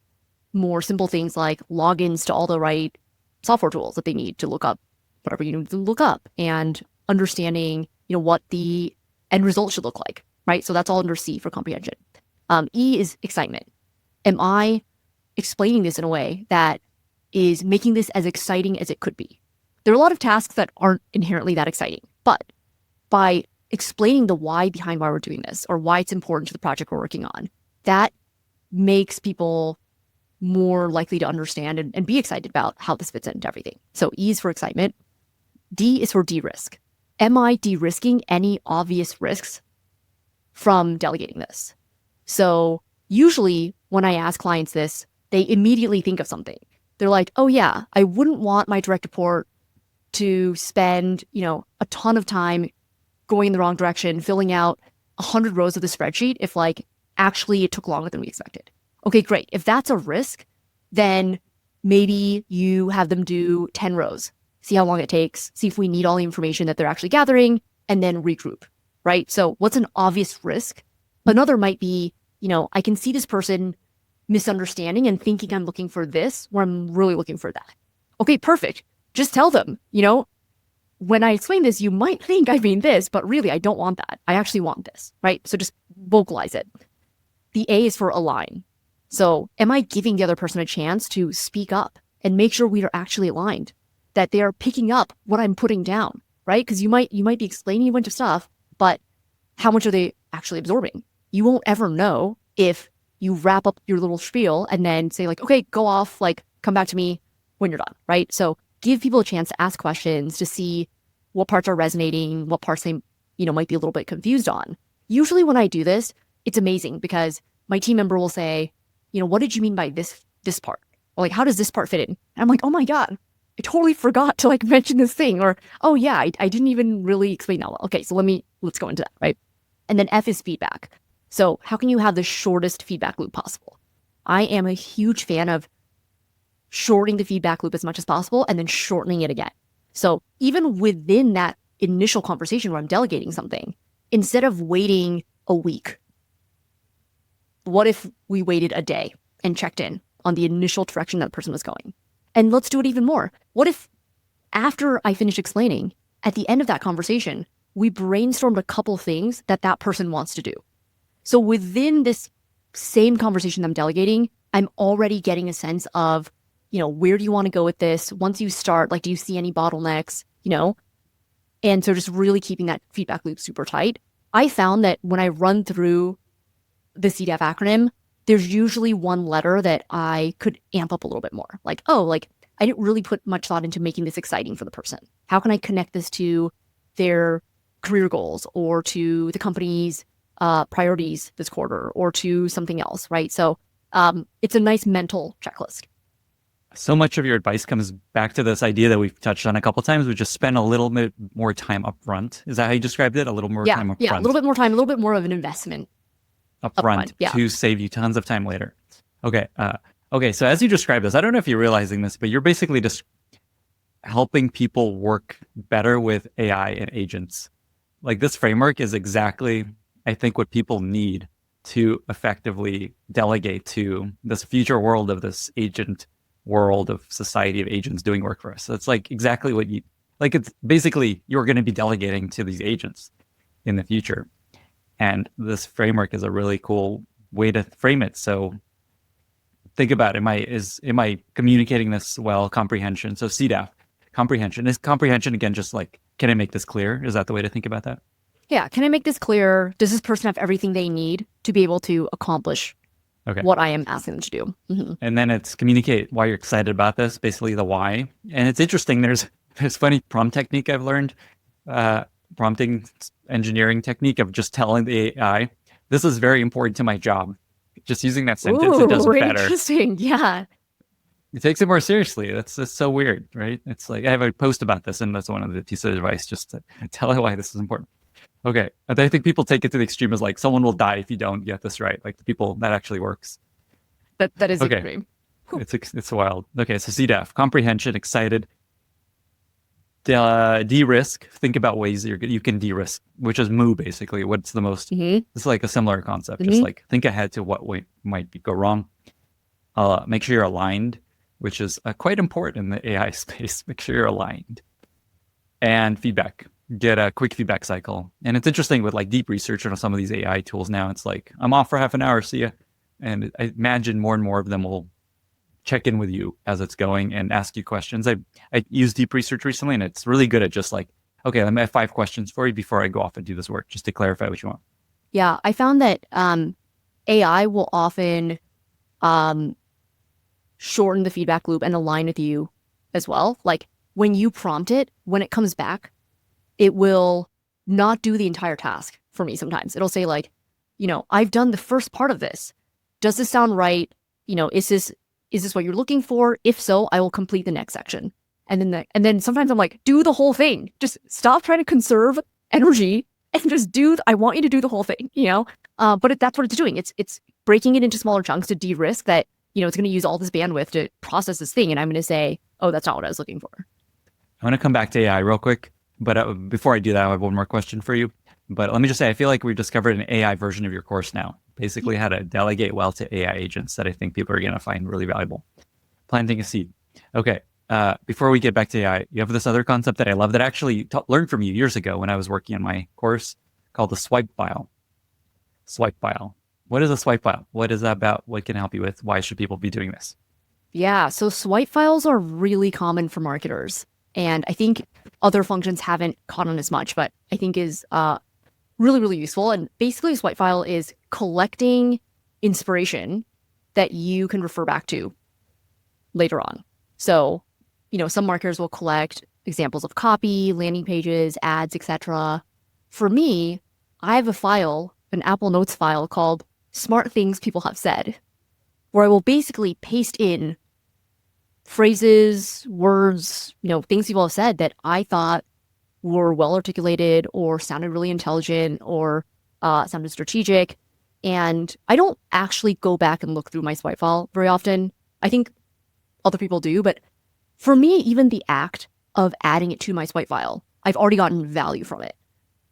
more simple things like logins to all the right software tools that they need to look up whatever you need to look up, and understanding, what the end result should look like, right? So that's all under C for comprehension. E is excitement. Am I explaining this in a way that is making this as exciting as it could be? There are a lot of tasks that aren't inherently that exciting, but by explaining the why behind why we're doing this or why it's important to the project we're working on, that makes people more likely to understand and be excited about how this fits into everything. So E is for excitement. D is for de-risk. Am I de-risking any obvious risks from delegating this? So usually when I ask clients this, they immediately think of something. They're like, oh yeah, I wouldn't want my direct report to spend, a ton of time going in the wrong direction, filling out 100 rows of the spreadsheet if actually it took longer than we expected. Okay, great. If that's a risk, then maybe you have them do 10 rows, see how long it takes, see if we need all the information that they're actually gathering, and then regroup, right? So what's an obvious risk? Another might be, I can see this person misunderstanding and thinking I'm looking for this where I'm really looking for that. Okay, perfect. Just tell them, when I explain this, you might think I mean this, but really I don't want that. I actually want this, right? So just vocalize it. The A is for align. So am I giving the other person a chance to speak up and make sure we are actually aligned, that they are picking up what I'm putting down, right? Because you might be explaining a bunch of stuff, but how much are they actually absorbing? You won't ever know if you wrap up your little spiel and then say okay, go off, come back to me when you're done, right? So give people a chance to ask questions to see what parts are resonating, what parts they, might be a little bit confused on. Usually when I do this, it's amazing because my team member will say, what did you mean by this part? Or how does this part fit in? And I'm like, oh my God, I totally forgot to mention this thing. Or, oh yeah, I didn't even really explain that well. Okay, so let's go into that, right? And then F is feedback. So how can you have the shortest feedback loop possible? I am a huge fan of shortening the feedback loop as much as possible and then shortening it again. So even within that initial conversation where I'm delegating something, instead of waiting a week, what if we waited a day and checked in on the initial direction that person was going? And let's do it even more. What if after I finish explaining, at the end of that conversation, we brainstormed a couple things that person wants to do? So within this same conversation I'm delegating, I'm already getting a sense of, where do you want to go with this? Once you start, do you see any bottlenecks, And so just really keeping that feedback loop super tight. I found that when I run through the CDAF acronym, there's usually one letter that I could amp up a little bit more. I didn't really put much thought into making this exciting for the person. How can I connect this to their career goals or to the company's priorities this quarter or to something else, right? So it's a nice mental checklist. So much of your advice comes back to this idea that we've touched on a couple of times, which is spend a little bit more time up front. Is that how you described it? A little more time up front? Yeah, a little bit more time, a little bit more of an investment. Up front to save you tons of time later. Okay. So as you describe this, I don't know if you're realizing this, but you're basically just helping people work better with AI and agents. This framework is exactly, I think, what people need to effectively delegate to this future world of this agent world of society of agents doing work for us. So it's exactly what you, it's basically you're going to be delegating to these agents in the future. And this framework is a really cool way to frame it. So think about, am I communicating this well? Comprehension. So CDAF, comprehension. Is comprehension again just can I make this clear? Is that the way to think about that? Yeah. Can I make this clear? Does this person have everything they need to be able to accomplish Okay. what I am asking them to do. Mm-hmm. And then it's communicate why you're excited about this, basically the why. And it's interesting. There's funny prompt technique I've learned, prompting engineering technique of just telling the AI, this is very important to my job. Just using that sentence, it does it better. Interesting. Yeah. It takes it more seriously. That's so weird, right? It's like, I have a post about this, and that's one of the pieces of advice, just to tell it why this is important. Okay. I think people take it to the extreme as like, someone will die if you don't get this right. Like the people, that actually works. That is Okay. extreme. It's wild. Okay, so CDEF, comprehension, excited, de-risk. Think about ways that you can de-risk, which is moo basically. What's the most? It's like a similar concept. Just like think ahead to what might go wrong. Make sure you're aligned, which is quite important in the AI space. Make sure you're aligned. And feedback. Get a quick feedback cycle. And it's interesting with like deep research on some of these AI tools now. It's like, I'm off for half an hour. See ya. And I imagine more and more of them will check in with you as it's going and ask you questions. I used deep research recently, and it's really good at just like, okay, let me have 5 questions for you before I go off and do this work, just to clarify what you want. Yeah, I found that AI will often shorten the feedback loop and align with you as well. Like when you prompt it, when it comes back, it will not do the entire task for me sometimes. It'll say like, I've done the first part of this. Does this sound right? Is this what you're looking for? If so, I will complete the next section. And then sometimes I'm like, do the whole thing. Just stop trying to conserve energy and just I want you to do the whole thing, But that's what it's doing. It's breaking it into smaller chunks to de-risk that, it's going to use all this bandwidth to process this thing. And I'm going to say, oh, that's not what I was looking for. I want to come back to AI real quick. But before I do that, I have one more question for you. But let me just say, I feel like we've discovered an AI version of your course now. Basically how to delegate well to AI agents that I think people are going to find really valuable. Planting a seed. Okay. Before we get back to AI, you have this other concept that I love that I actually learned from you years ago when I was working on my course called the swipe file. Swipe file. What is a swipe file? What is that about? What can I help you with? Why should people be doing this? Yeah. So swipe files are really common for marketers. And I think other functions haven't caught on as much, but I think is really, really useful. And basically, a swipe file is collecting inspiration that you can refer back to later on. So, some marketers will collect examples of copy, landing pages, ads, etc. For me, I have a file, an Apple Notes file called Smart Things People Have Said, where I will basically paste in phrases, words, things people have said that I thought were well articulated or sounded really intelligent or sounded strategic. And I don't actually go back and look through my swipe file very often. I think other people do, but for me, even the act of adding it to my swipe file, I've already gotten value from it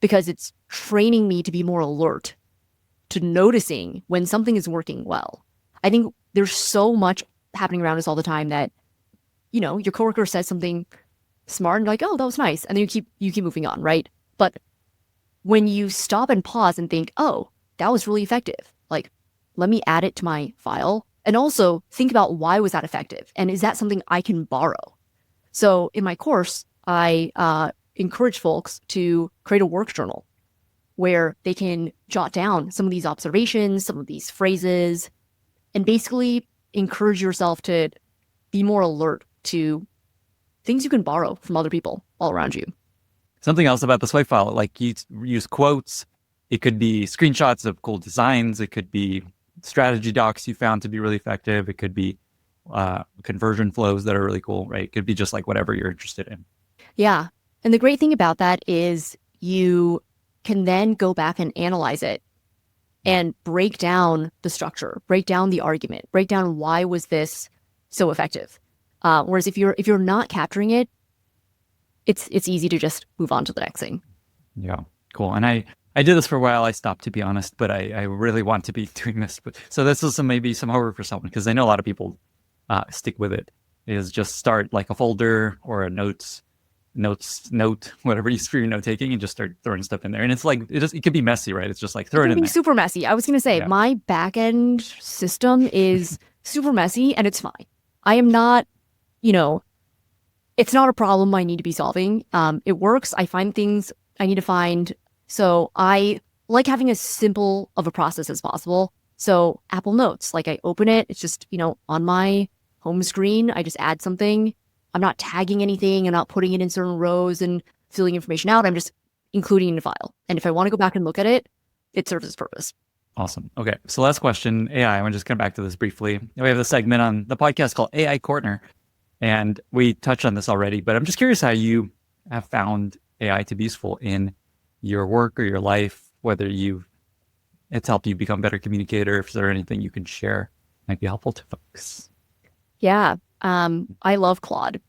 because it's training me to be more alert to noticing when something is working well. I think there's so much happening around us all the time that, your coworker says something smart and you're like, oh, that was nice. And then you keep moving on, right? But when you stop and pause and think, oh, that was really effective. Like, let me add it to my file. And also think about why was that effective? And is that something I can borrow? So in my course, I encourage folks to create a work journal where they can jot down some of these observations, some of these phrases, and basically encourage yourself to be more alert to things you can borrow from other people all around you. Something else about the swipe file, like you use quotes. It could be screenshots of cool designs. It could be strategy docs you found to be really effective. It could be conversion flows that are really cool, right? It could be just like whatever you're interested in. Yeah. And the great thing about that is you can then go back and analyze it and break down the structure, break down the argument, break down why was this so effective. Whereas if you're not capturing it, it's easy to just move on to the next thing. Yeah, cool. And I did this for a while. I stopped, to be honest, but I really want to be doing this. So this is maybe some homework for someone, because I know a lot of people stick with it, is just start like a folder or a note, whatever you use for your note taking, and just start throwing stuff in there. And it's like, it could be messy, right? It's just like throw it in there. Super messy. I was going to say, my back-end system is super messy, and it's fine. I am not, it's not a problem I need to be solving. It works. I find things I need to find. So I like having as simple of a process as possible. So Apple Notes, like I open it, it's just, on my home screen, I just add something. I'm not tagging anything. I'm not putting it in certain rows and filling information out. I'm just including it in a file. And if I want to go back and look at it, it serves its purpose. Awesome. Okay. So last question, AI. I want to just come back to this briefly. We have a segment on the podcast called AI Corner, and we touched on this already, but I'm just curious how you have found AI to be useful in your work or your life, whether it's helped you become a better communicator. If there anything you can share might be helpful to folks. Yeah. I love Claude.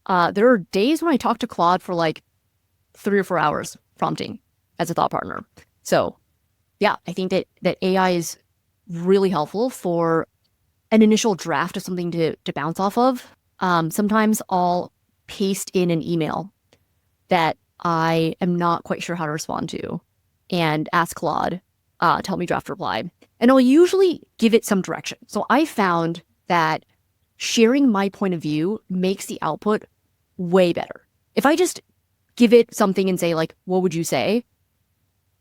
There are days when I talk to Claude for like 3 or 4 hours prompting as a thought partner. So yeah, I think that AI is really helpful for an initial draft of something to bounce off of. Sometimes I'll paste in an email that I am not quite sure how to respond to and ask Claude to help me draft a reply. And I'll usually give it some direction. So I found that sharing my point of view makes the output way better. If I just give it something and say like, what would you say?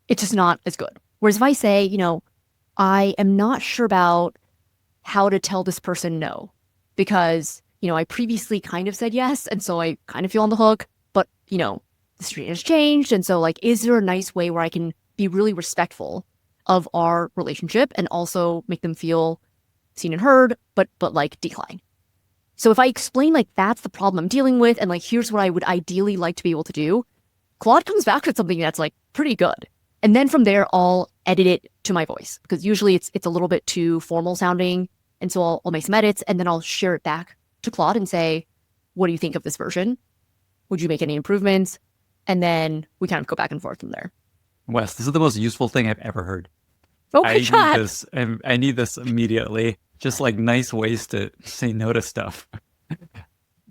It's just not as good. Whereas if I say, I am not sure about how to tell this person no, because, I previously kind of said yes. And so I kind of feel on the hook, but, the situation has changed. And so like, is there a nice way where I can be really respectful of our relationship and also make them feel seen and heard, but like decline? So if I explain like, that's the problem I'm dealing with, and like, here's what I would ideally like to be able to do, Claude comes back with something that's like pretty good. And then from there, I'll edit it to my voice, because usually it's a little bit too formal sounding. And so I'll make some edits, and then I'll share it back to Claude and say, what do you think of this version? Would you make any improvements? And then we kind of go back and forth from there. Wes, this is the most useful thing I've ever heard. Oh my God. I need this immediately. Just like nice ways to say no to stuff.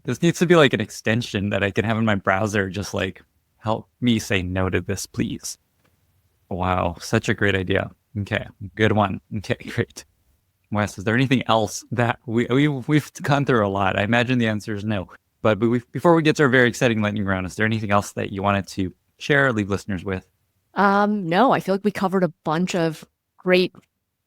This needs to be like an extension that I can have in my browser. Just like, help me say no to this, please. Wow, such a great idea. Okay, good one. Okay, great. Wes, is there anything else that we've gone through a lot? I imagine the answer is no. But before we get to our very exciting lightning round, is there anything else that you wanted to share or leave listeners with? No, I feel like we covered a bunch of great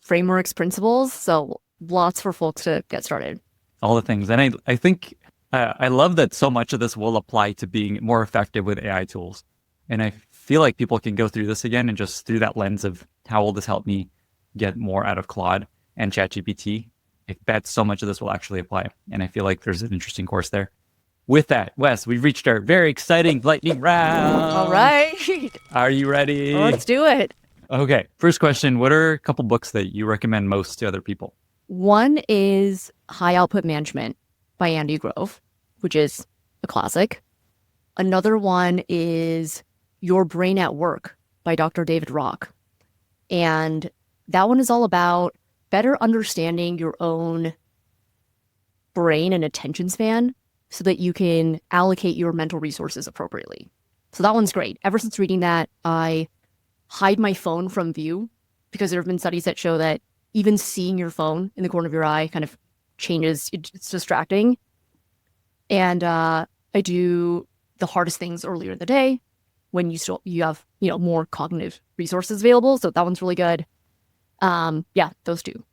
frameworks, principles. So lots for folks to get started. All the things. And I think I love that so much of this will apply to being more effective with AI tools. And I feel like people can go through this again and just through that lens of how will this help me get more out of Claude and ChatGPT. I bet so much of this will actually apply. And I feel like there's an interesting course there. With that, Wes, we've reached our very exciting lightning round. All right. Are you ready? Let's do it. Okay. First question. What are a couple books that you recommend most to other people? One is High Output Management by Andy Grove, which is a classic. Another one is Your Brain at Work by Dr. David Rock. And that one is all about better understanding your own brain and attention span so that you can allocate your mental resources appropriately. So that one's great. Ever since reading that, I hide my phone from view, because there have been studies that show that even seeing your phone in the corner of your eye kind of changes, it's distracting. And I do the hardest things earlier in the day when you have, more cognitive resources available. So that one's really good. Yeah, those two.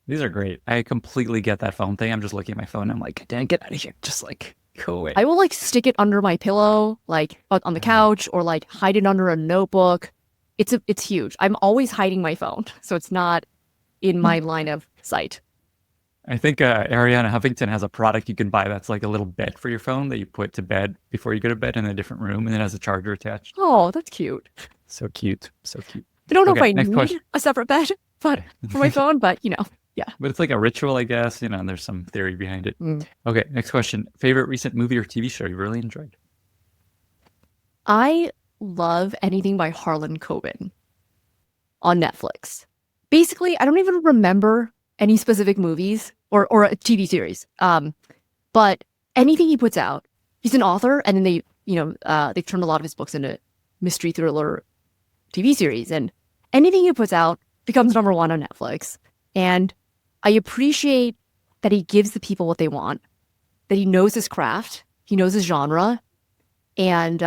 These are great. I completely get that phone thing. I'm just looking at my phone. And I'm like, Dan, get out of here. Just like, go away. I will like stick it under my pillow, like on the couch, or like hide it under a notebook. It's huge. I'm always hiding my phone, so it's not in my line of sight. I think Ariana Huffington has a product you can buy that's like a little bed for your phone that you put to bed before you go to bed in a different room, and it has a charger attached. Oh, that's cute. So cute. So cute. I don't know if I need a separate bed for my phone, but yeah. But it's like a ritual, I guess. There's some theory behind it. Okay, next question. Favorite recent movie or TV show you really enjoyed? I love anything by Harlan Coben on Netflix. Basically, I don't even remember any specific movies or a TV series. But anything he puts out, he's an author, and then they've turned a lot of his books into mystery thriller TV series, and anything he puts out becomes number one on Netflix. And I appreciate that he gives the people what they want, that he knows his craft, he knows his genre, and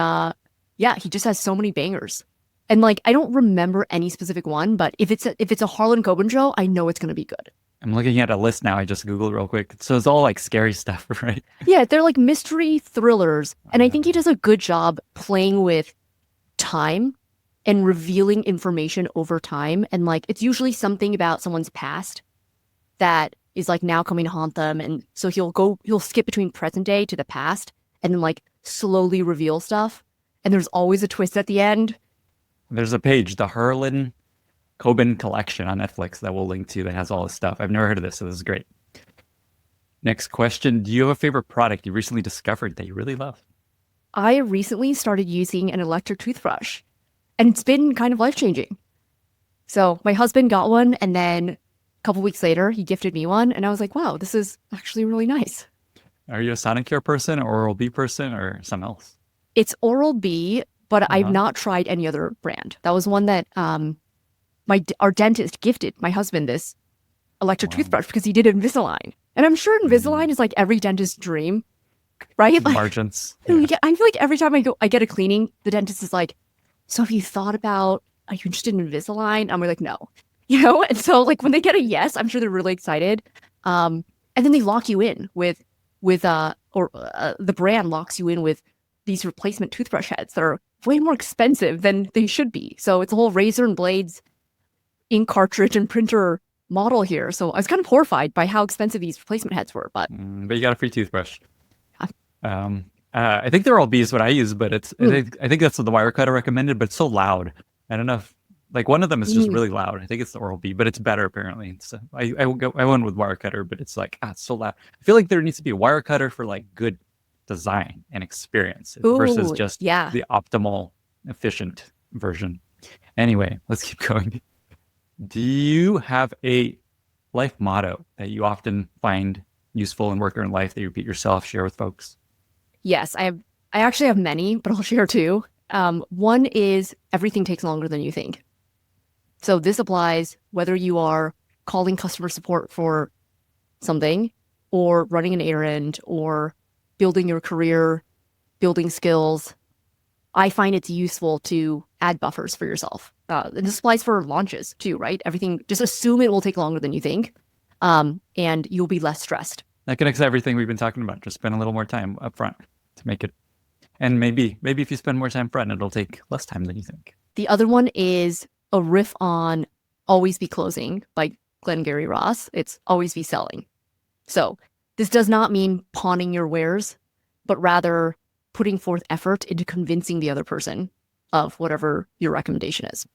he just has so many bangers. And like, I don't remember any specific one, but if it's a Harlan Coben show, I know it's going to be good. I'm looking at a list now. I just Googled real quick. So it's all like scary stuff, right? Yeah, they're like mystery thrillers. And I think he does a good job playing with time and revealing information over time. And like, it's usually something about someone's past that is like now coming to haunt them. And so he'll skip between present day to the past and then like slowly reveal stuff. And there's always a twist at the end. There's a page, the Harlan Coben collection on Netflix that we'll link to that has all this stuff. I've never heard of this, so this is great. Next question. Do you have a favorite product you recently discovered that you really love? I recently started using an electric toothbrush, and it's been kind of life-changing. So my husband got one, and then a couple weeks later, he gifted me one, and I was like, wow, this is actually really nice. Are you a Sonicare person or Oral-B person or something else? It's Oral-B, but I've not tried any other brand. That was one that our dentist gifted my husband this electric toothbrush because he did Invisalign. And I'm sure Invisalign is like every dentist's dream, right? Like, margins. Yeah. I feel like every time I get a cleaning, the dentist is like, so have you thought about, are you interested in Invisalign? I'm like, no. And so like when they get a yes, I'm sure they're really excited. And then they lock you in with the brand locks you in with these replacement toothbrush heads that are way more expensive than they should be. So it's a whole razor and blades, ink cartridge and printer model here. So I was kind of horrified by how expensive these replacement heads were. But you got a free toothbrush. I think they're all B is what I use, but I think that's what the Wirecutter recommended, but it's so loud. I don't know if like one of them is just really loud. I think it's the Oral-B, but it's better apparently. So I went with Wirecutter, but it's like it's so loud. I feel like there needs to be a Wirecutter for like good design and experience versus just the optimal efficient version. Anyway, let's keep going. Do you have a life motto that you often find useful in work or in life that you repeat yourself, share with folks? Yes, I actually have many, but I'll share two. One is everything takes longer than you think. So this applies whether you are calling customer support for something or running an errand or building your career, building skills. I find it's useful to add buffers for yourself. And this applies for launches too, right? Everything, just assume it will take longer than you think, and you'll be less stressed. That connects to everything we've been talking about. Just spend a little more time up front to make it. And maybe if you spend more time front, it'll take less time than you think. The other one is a riff on Always Be Closing by Glengarry Ross. It's always be selling. So this does not mean pawning your wares, but rather putting forth effort into convincing the other person of whatever your recommendation is.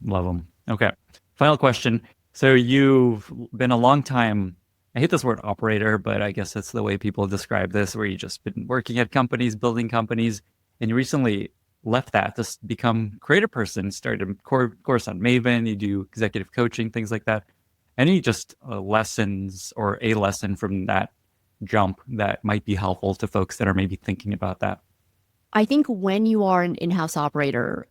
Love them. Okay. Final question. So you've been a long time, I hate this word operator, but I guess that's the way people describe this, where you just been working at companies, building companies, and you recently left that to become creative person, started a course on Maven, you do executive coaching, things like that. Any just lessons or a lesson from that jump that might be helpful to folks that are maybe thinking about that? I think when you are an in-house operator,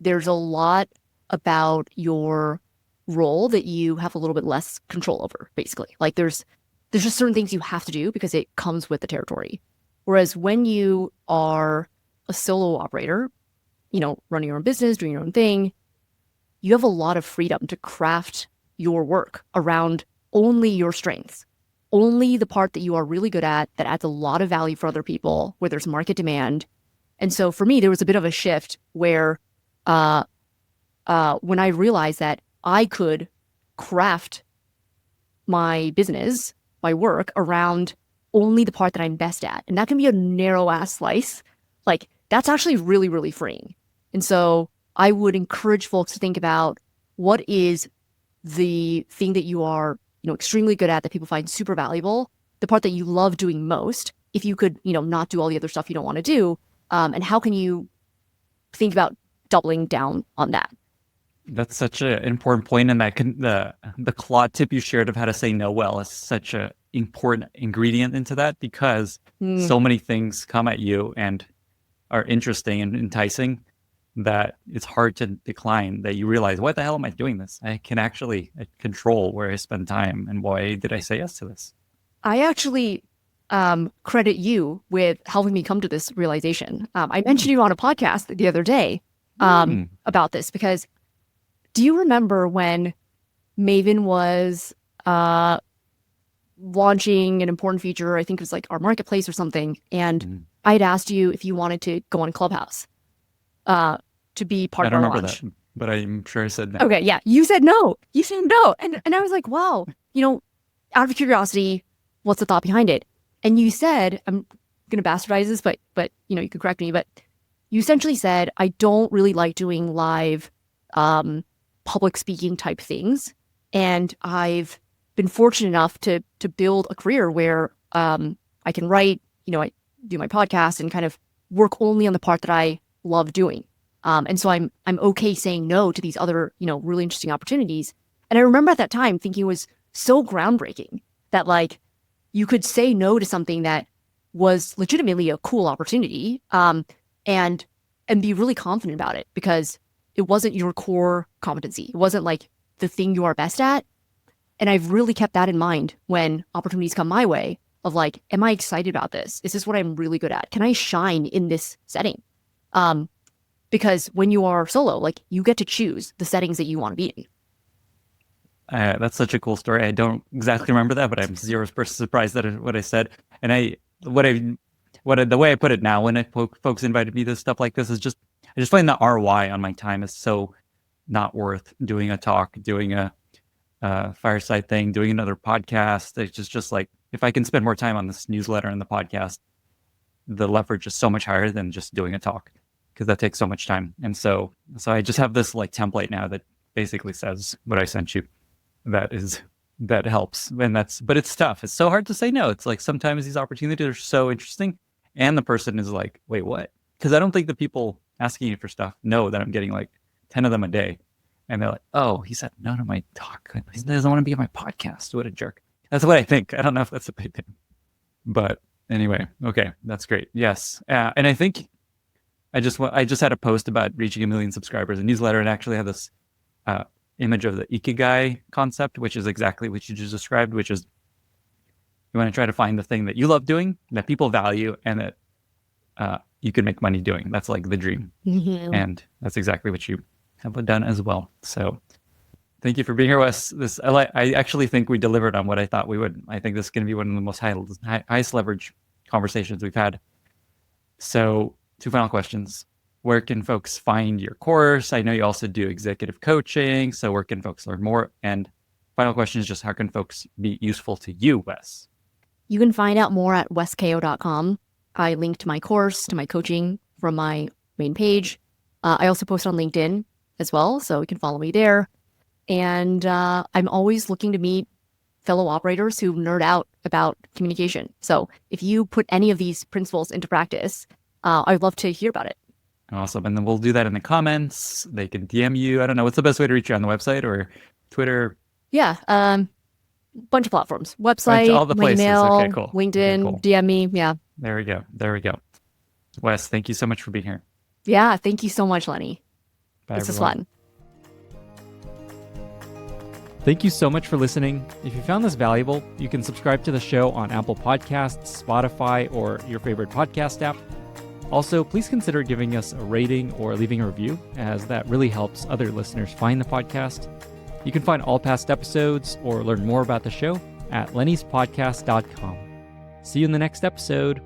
there's a lot about your role that you have a little bit less control over, basically. Like there's just certain things you have to do because it comes with the territory. Whereas when you are a solo operator, running your own business, doing your own thing, you have a lot of freedom to craft your work around only your strengths, only the part that you are really good at that adds a lot of value for other people, where there's market demand. And so for me, there was a bit of a shift where when I realized that I could craft my business, my work around only the part that I'm best at. And that can be a narrow ass slice. Like that's actually really, really freeing. And so I would encourage folks to think about what is the thing that you are, extremely good at that people find super valuable, the part that you love doing most, if you could, not do all the other stuff you don't want to do. And how can you think about doubling down on that? That's such an important point, and that the Claude tip you shared of how to say no well is such an important ingredient into that, because so many things come at you and are interesting and enticing that it's hard to decline, that you realize, why the hell am I doing this? I can actually control where I spend time, and why did I say yes to this? I actually credit you with helping me come to this realization. I mentioned you on a podcast the other day, about this, because do you remember when Maven was launching an important feature? I think it was like our marketplace or something. And I had asked you if you wanted to go on Clubhouse to be part of our launch. I don't remember that, but I'm sure I said no. Okay, yeah. You said no. You said no. And I was like, wow, out of curiosity, what's the thought behind it? And you said, I'm going to bastardize this, but you could correct me, but you essentially said, I don't really like doing live public speaking type things. And I've been fortunate enough to build a career where I can write, I do my podcast and kind of work only on the part that I love doing. And so I'm okay saying no to these other, really interesting opportunities. And I remember at that time thinking it was so groundbreaking that like you could say no to something that was legitimately a cool opportunity, and be really confident about it because it wasn't your core competency. It wasn't like the thing you are best at. And I've really kept that in mind when opportunities come my way of like, am I excited about this? Is this what I'm really good at? Can I shine in this setting? Because when you are solo, like you get to choose the settings that you want to be in. That's such a cool story. I don't exactly remember that, but I'm 0% surprised at what I said. And the way I put it now, when folks invited me to stuff like this, is I just find the ROI on my time is so not worth doing a talk, doing a fireside thing, doing another podcast. It's just like, if I can spend more time on this newsletter and the podcast, the leverage is so much higher than just doing a talk, because that takes so much time. And so I just have this like template now that basically says what I sent you. That helps. But it's tough. It's so hard to say no. It's like sometimes these opportunities are so interesting and the person is like, wait, what? Because I don't think the people asking you for stuff know that I'm getting like 10 of them a day. And they're like, oh, he said no to my talk. He doesn't want to be on my podcast. What a jerk. That's what I think. I don't know if that's a big thing. But anyway, okay, that's great. Yes. And I think I just had a post about reaching 1 million subscribers, a newsletter, and actually had this image of the Ikigai concept, which is exactly what you just described, which is you want to try to find the thing that you love doing, that people value, and that you can make money doing. That's like the dream. Mm-hmm. And that's exactly what you have done as well. So thank you for being here, Wes. I actually think we delivered on what I thought we would. I think this is going to be one of the most highest leverage conversations we've had. So 2 final questions. Where can folks find your course? I know you also do executive coaching. So where can folks learn more? And final question is just, how can folks be useful to you, Wes? You can find out more at weskao.com. I linked my course to my coaching from my main page. I also post on LinkedIn as well, so you can follow me there. And I'm always looking to meet fellow operators who nerd out about communication. So if you put any of these principles into practice, I'd love to hear about it. Awesome. And then we'll do that in the comments. They can DM you. I don't know. What's the best way to reach you, on the website or Twitter? Yeah. Bunch of platforms. Website, all the places. Mail, okay, cool. LinkedIn, okay, cool. DM me. Yeah. There we go. Wes, thank you so much for being here. Yeah. Thank you so much, Lenny. Bye, this everyone. Was fun. Thank you so much for listening. If you found this valuable, you can subscribe to the show on Apple Podcasts, Spotify, or your favorite podcast app. Also, please consider giving us a rating or leaving a review, as that really helps other listeners find the podcast. You can find all past episodes or learn more about the show at lennyspodcast.com. See you in the next episode.